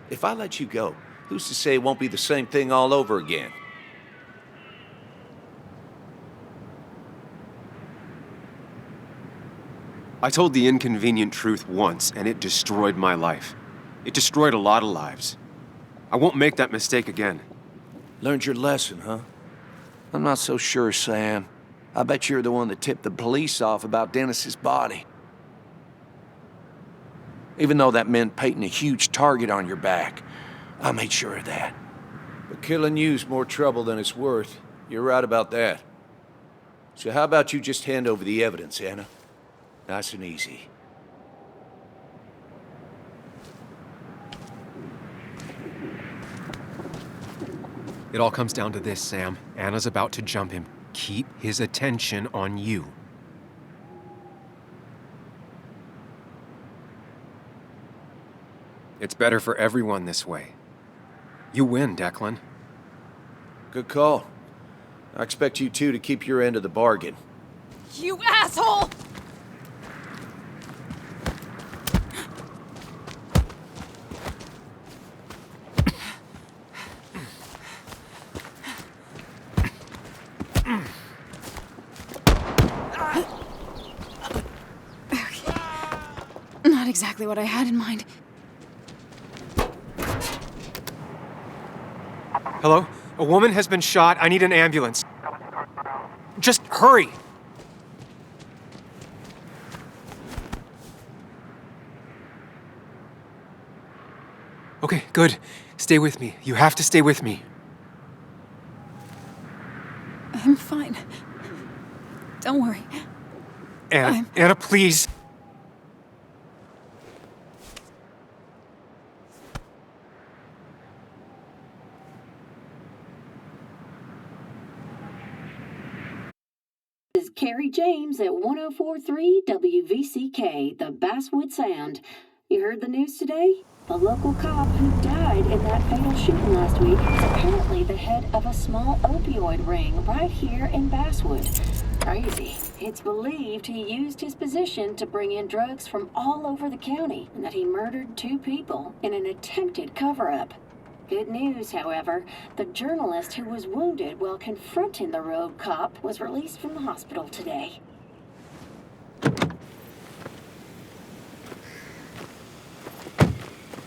If I let you go, who's to say it won't be the same thing all over again? I told the inconvenient truth once, and it destroyed my life. It destroyed a lot of lives. I won't make that mistake again. Learned your lesson, huh? I'm not so sure, Sam. I bet you're the one that tipped the police off about Dennis's body. Even though that meant painting a huge target on your back, I made sure of that. But killing you's more trouble than it's worth. You're right about that. So how about you just hand over the evidence, Anna? Nice and easy. It all comes down to this, Sam. Anna's about to jump him. Keep his attention on you. It's better for everyone this way. You win, Declan. Good call. I expect you two to keep your end of the bargain. You asshole! Not exactly what I had in mind. Hello? A woman has been shot. I need an ambulance. Just hurry! Okay, good. Stay with me. You have to stay with me. I'm fine. Don't worry. Anna, Anna, please. This is Carrie James at 104.3 WVCK, the Basswood Sound. You heard the news today? The local cop who died in that fatal shooting last week is apparently the head of a small opioid ring right here in Basswood. Crazy. It's believed he used his position to bring in drugs from all over the county and that he murdered 2 people in an attempted cover-up. Good news, however, the journalist who was wounded while confronting the rogue cop was released from the hospital today.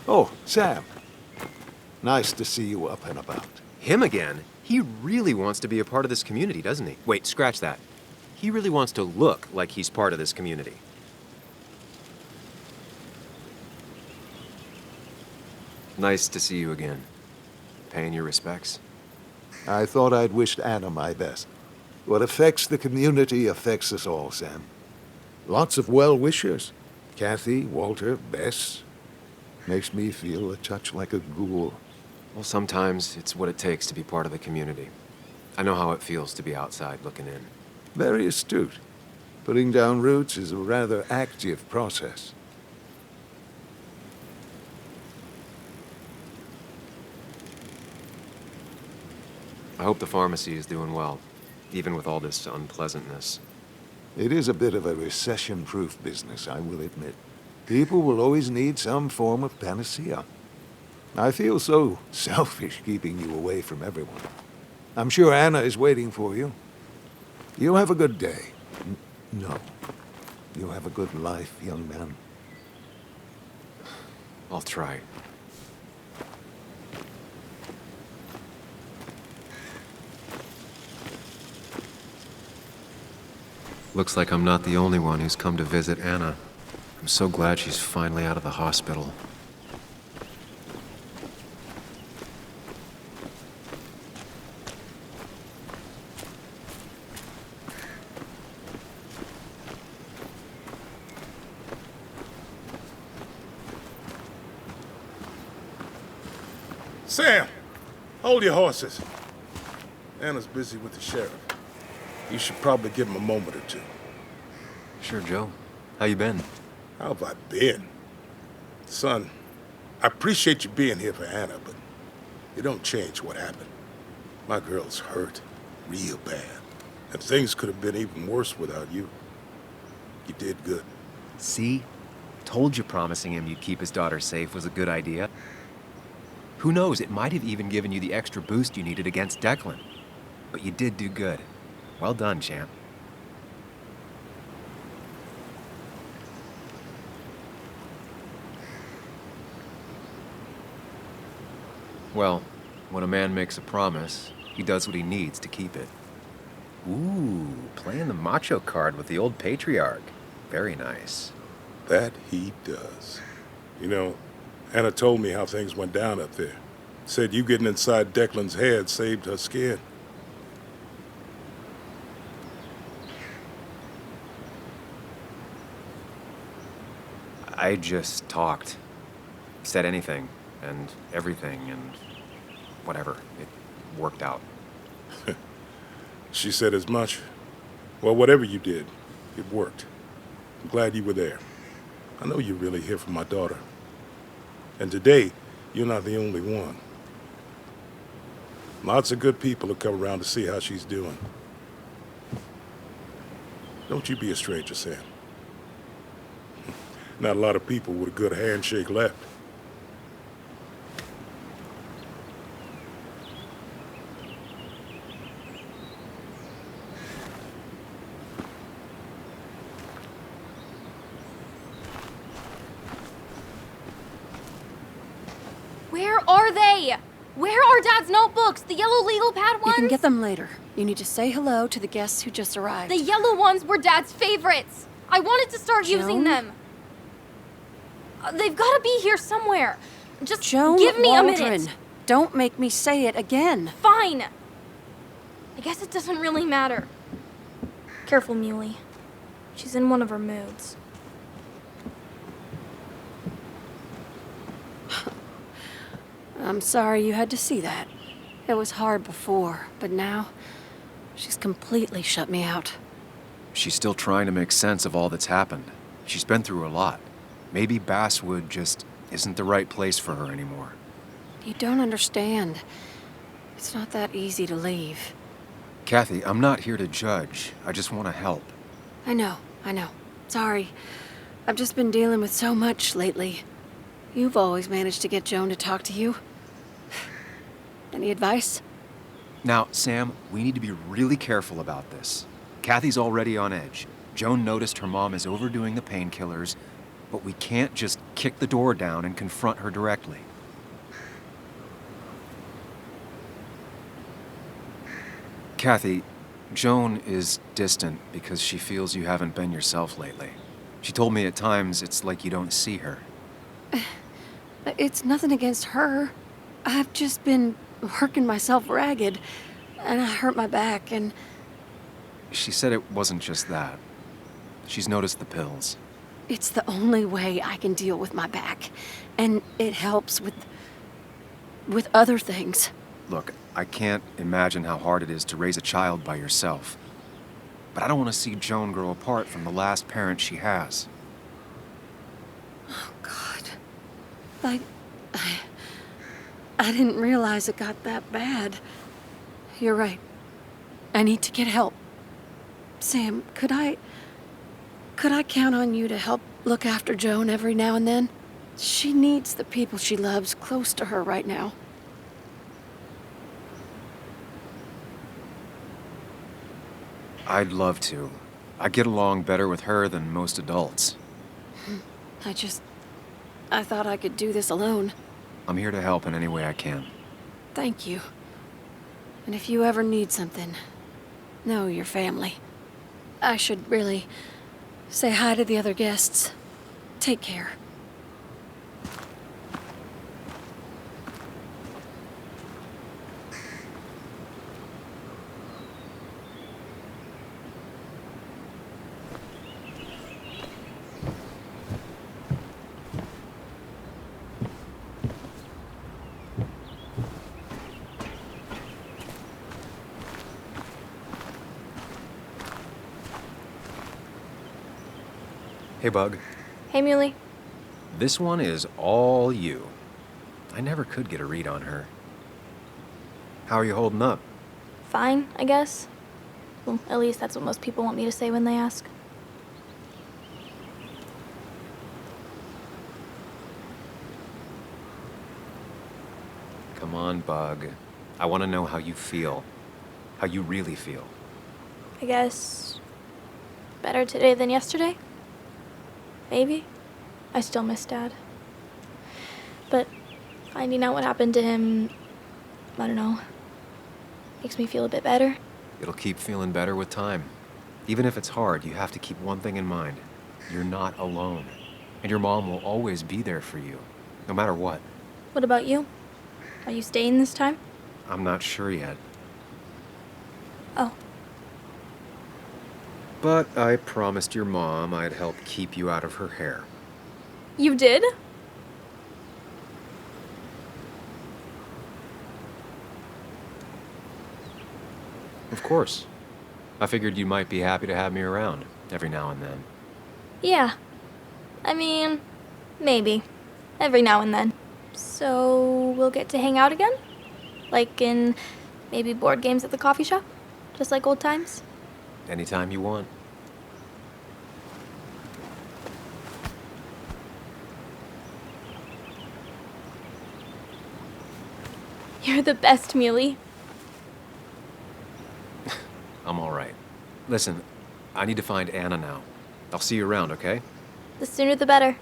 Oh, Sam. Nice to see you up and about. Him again? He really wants to be a part of this community, doesn't he? Wait, scratch that. He really wants to look like he's part of this community. Nice to see you again. Paying your respects? I thought I'd wished Anna my best. What affects the community affects us all, Sam. Lots of well-wishers. Kathy, Walter, Bess. Makes me feel a touch like a ghoul. Well, sometimes it's what it takes to be part of the community. I know how it feels to be outside looking in. Very astute. Putting down roots is a rather active process. I hope the pharmacy is doing well, even with all this unpleasantness. It is a bit of a recession-proof business, I will admit. People will always need some form of panacea. I feel so selfish keeping you away from everyone. I'm sure Anna is waiting for you. You have a good day. No. You have a good life, young man. I'll try. Looks like I'm not the only one who's come to visit Anna. I'm so glad she's finally out of the hospital. Sam, hold your horses. Anna's busy with the sheriff. You should probably give him a moment or two. Sure, Joe. How you been? How have I been? Son, I appreciate you being here for Anna, but it don't change what happened. My girl's hurt, real bad. And things could have been even worse without you. You did good. See? Told you promising him you'd keep his daughter safe was a good idea. Who knows, it might have even given you the extra boost you needed against Declan. But you did do good. Well done, champ. Well, when a man makes a promise, he does what he needs to keep it. Ooh, playing the macho card with the old patriarch. Very nice. That he does. You know, Anna told me how things went down up there. Said you getting inside Declan's head saved her skin. I just talked. Said anything, and everything, and whatever. It worked out. She said as much. Well, whatever you did, it worked. I'm glad you were there. I know you're really here for my daughter. And today, you're not the only one. Lots of good people have come around to see how she's doing. Don't you be a stranger, Sam. Not a lot of people with a good handshake left. Where are they? Where are Dad's notebooks? The yellow legal pad ones? You can get them later. You need to say hello to the guests who just arrived. The yellow ones were Dad's favorites. I wanted to start using them. They've got to be here somewhere. Just give me a minute. Don't make me say it again. Fine. I guess it doesn't really matter. Careful, Muley. She's in one of her moods. I'm sorry you had to see that. It was hard before, but now she's completely shut me out. She's still trying to make sense of all that's happened. She's been through a lot. Maybe Basswood just isn't the right place for her anymore. You don't understand. It's not that easy to leave. Kathy, I'm not here to judge. I just want to help. I know. Sorry. I've just been dealing with so much lately. You've always managed to get Joan to talk to you. Any advice? Now, Sam, we need to be really careful about this. Kathy's already on edge. Joan noticed her mom is overdoing the painkillers, but we can't just kick the door down and confront her directly. Kathy, Joan is distant because she feels you haven't been yourself lately. She told me at times it's like you don't see her. It's nothing against her. I've just been working myself ragged, and I hurt my back, and... She said it wasn't just that. She's noticed the pills. It's the only way I can deal with my back, and it helps with other things. Look, I can't imagine how hard it is to raise a child by yourself. But I don't want to see Joan grow apart from the last parent she has. Oh, God. I didn't realize it got that bad. You're right. I need to get help. Sam, could I count on you to help look after Joan every now and then? She needs the people she loves close to her right now. I'd love to. I get along better with her than most adults. I thought I could do this alone. I'm here to help in any way I can. Thank you. And if you ever need something, know your family. I should really say hi to the other guests. Take care. Hey, Bug. Hey, Muley. This one is all you. I never could get a read on her. How are you holding up? Fine, I guess. Well, at least that's what most people want me to say when they ask. Come on, Bug. I want to know how you feel. How you really feel. I guess... better today than yesterday? Maybe. I still miss Dad. But finding out what happened to him, I don't know, makes me feel a bit better. It'll keep feeling better with time. Even if it's hard, you have to keep one thing in mind. You're not alone. And your mom will always be there for you, no matter what. What about you? Are you staying this time? I'm not sure yet. Oh. But I promised your mom I'd help keep you out of her hair. You did? Of course. I figured you might be happy to have me around every now and then. Yeah. I mean, maybe. Every now and then. So we'll get to hang out again? Like in maybe board games at the coffee shop? Just like old times? Anytime you want. You're the best, Muley. I'm all right. Listen, I need to find Anna now. I'll see you around, okay? The sooner the better.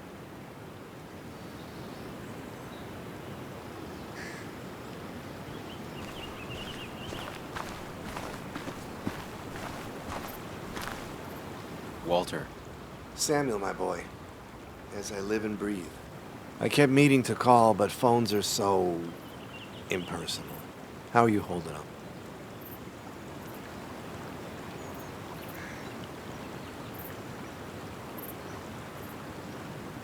Walter. Samuel, my boy. As I live and breathe. I kept meaning to call, but phones are so impersonal. How are you holding up?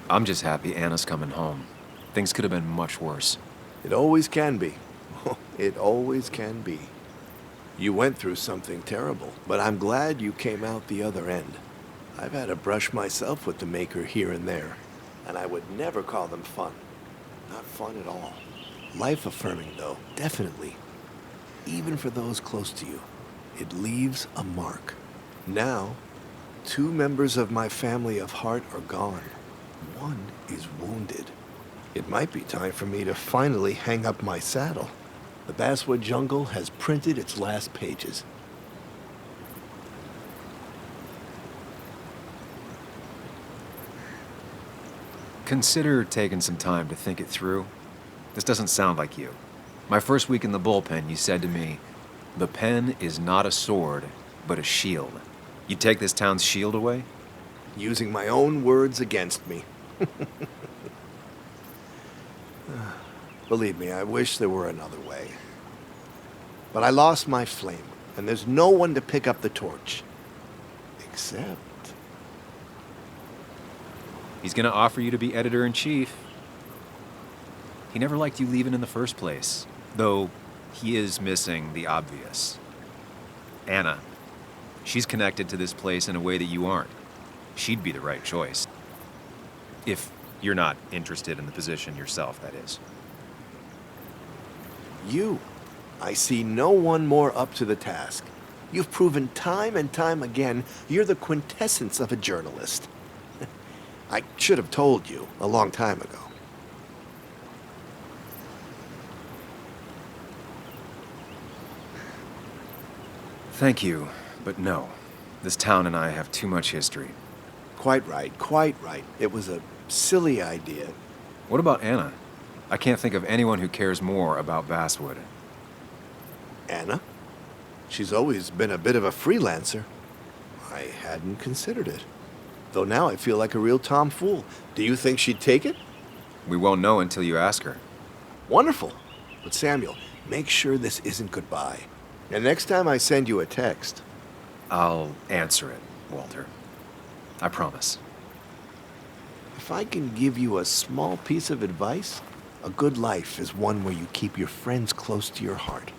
I'm just happy Anna's coming home. Things could have been much worse. It always can be. It always can be. You went through something terrible, but I'm glad you came out the other end. I've had a brush myself with the Maker here and there, and I would never call them fun. Not fun at all. Life-affirming, though, definitely. Even for those close to you, it leaves a mark. Now, 2 members of my family of heart are gone. One is wounded. It might be time for me to finally hang up my saddle. The Basswood Jungle has printed its last pages. Consider taking some time to think it through. This doesn't sound like you. My first week in the bullpen, you said to me, "The pen is not a sword, but a shield." You take this town's shield away? Using my own words against me. Believe me, I wish there were another way. But I lost my flame, and there's no one to pick up the torch. Except... He's gonna offer you to be editor-in-chief. He never liked you leaving in the first place, though he is missing the obvious. Anna. She's connected to this place in a way that you aren't. She'd be the right choice. If you're not interested in the position yourself, that is. You. I see no one more up to the task. You've proven time and time again you're the quintessence of a journalist. I should have told you a long time ago. Thank you, but no. This town and I have too much history. Quite right, quite right. It was a silly idea. What about Anna? I can't think of anyone who cares more about Basswood. Anna? She's always been a bit of a freelancer. I hadn't considered it. Though now I feel like a real tomfool. Do you think she'd take it? We won't know until you ask her. Wonderful. But Samuel, make sure this isn't goodbye. And next time I send you a text... I'll answer it, Walter. I promise. If I can give you a small piece of advice, a good life is one where you keep your friends close to your heart.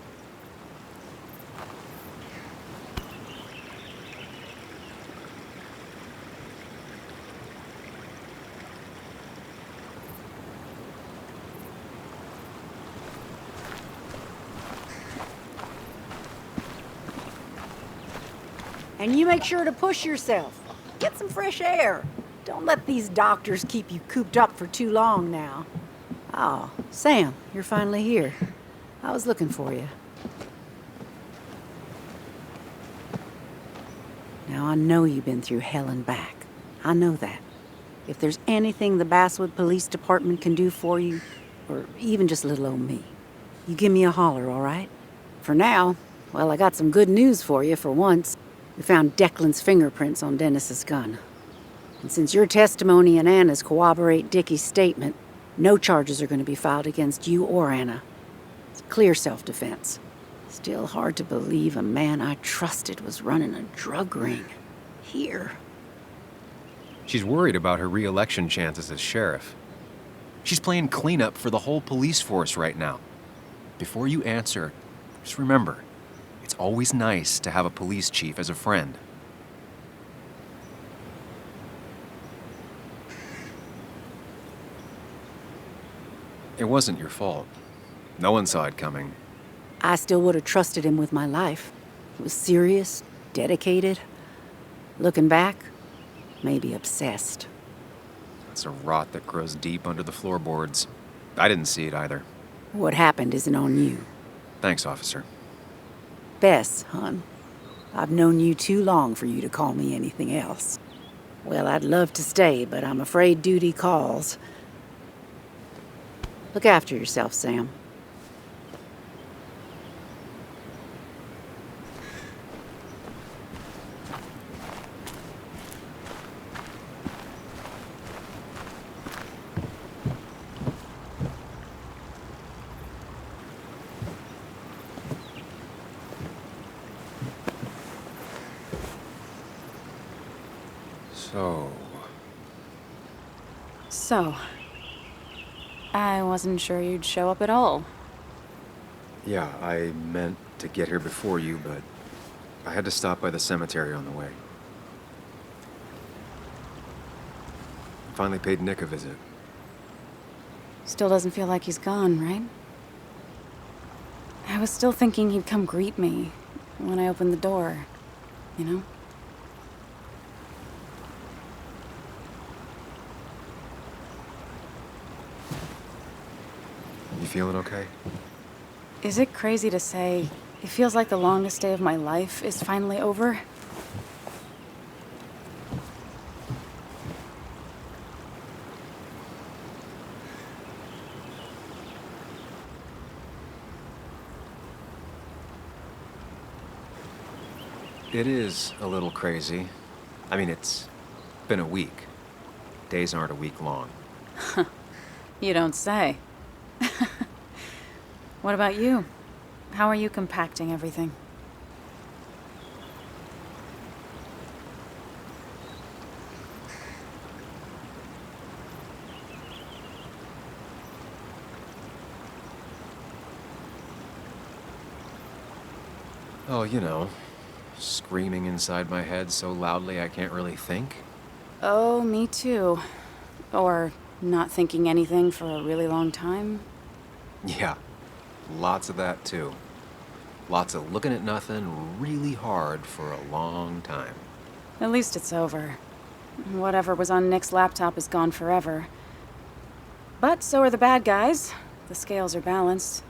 And you make sure to push yourself. Get some fresh air. Don't let these doctors keep you cooped up for too long now. Oh, Sam, you're finally here. I was looking for you. Now, I know you've been through hell and back. I know that. If there's anything the Basswood Police Department can do for you, or even just little old me, you give me a holler, all right? For now, Well, I got some good news for you for once. We found Declan's fingerprints on Dennis's gun. And since your testimony and Anna's corroborate Dickie's statement, no charges are going to be filed against you or Anna. It's clear self-defense. Still hard to believe a man I trusted was running a drug ring. Here. She's worried about her re-election chances as sheriff. She's playing cleanup for the whole police force right now. Before you answer, just remember, it's always nice to have a police chief as a friend. It wasn't your fault. No one saw it coming. I still would have trusted him with my life. He was serious, dedicated. Looking back, maybe obsessed. It's a rot that grows deep under the floorboards. I didn't see it either. What happened isn't on you. Thanks, officer. Bess, hon. I've known you too long for you to call me anything else. Well, I'd love to stay, but I'm afraid duty calls. Look after yourself, Sam. So, I wasn't sure you'd show up at all. Yeah, I meant to get here before you, but I had to stop by the cemetery on the way. Finally paid Nick a visit. Still doesn't feel like he's gone, right? I was still thinking he'd come greet me when I opened the door, you know? You feeling okay? Is it crazy to say it feels like the longest day of my life is finally over? It is a little crazy. I mean, it's been a week. Days aren't a week long. You don't say. What about you? How are you compacting everything? Oh, you know, screaming inside my head so loudly I can't really think. Oh, me too. Or not thinking anything for a really long time. Yeah, lots of that too. Lots of looking at nothing really hard for a long time. At least it's over. Whatever was on Nick's laptop is gone forever. But so are the bad guys. The scales are balanced.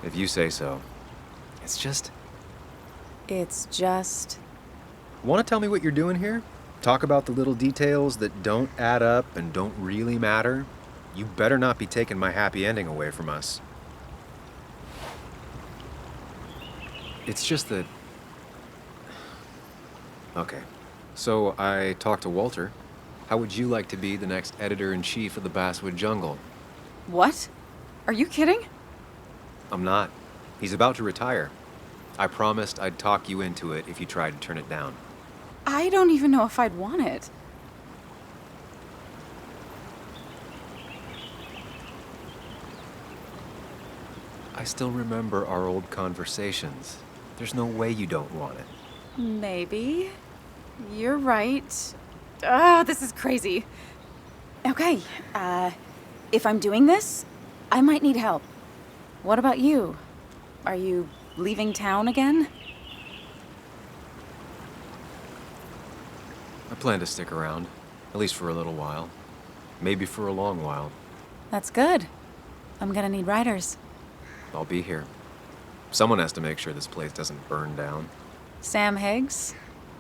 If you say so. It's just... Want to tell me what you're doing here? Talk about the little details that don't add up and don't really matter? You better not be taking my happy ending away from us. It's just that... Okay. So I talked to Walter. How would you like to be the next editor-in-chief of the Basswood Jungle? What? Are you kidding? I'm not. He's about to retire. I promised I'd talk you into it if you tried to turn it down. I don't even know if I'd want it. I still remember our old conversations. There's no way you don't want it. Maybe. You're right. This is crazy. Okay, if I'm doing this, I might need help. What about you? Are you leaving town again? I plan to stick around, at least for a little while. Maybe for a long while. That's good. I'm gonna need writers. I'll be here. Someone has to make sure this place doesn't burn down. Sam Higgs,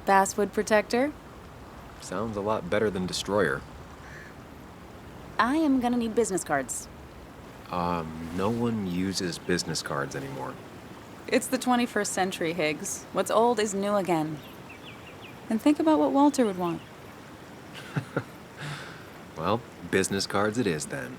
Basswood Protector. Sounds a lot better than Destroyer. I am gonna need business cards. No one uses business cards anymore. It's the 21st century, Higgs. What's old is new again. And think about what Walter would want. Well, business cards it is then.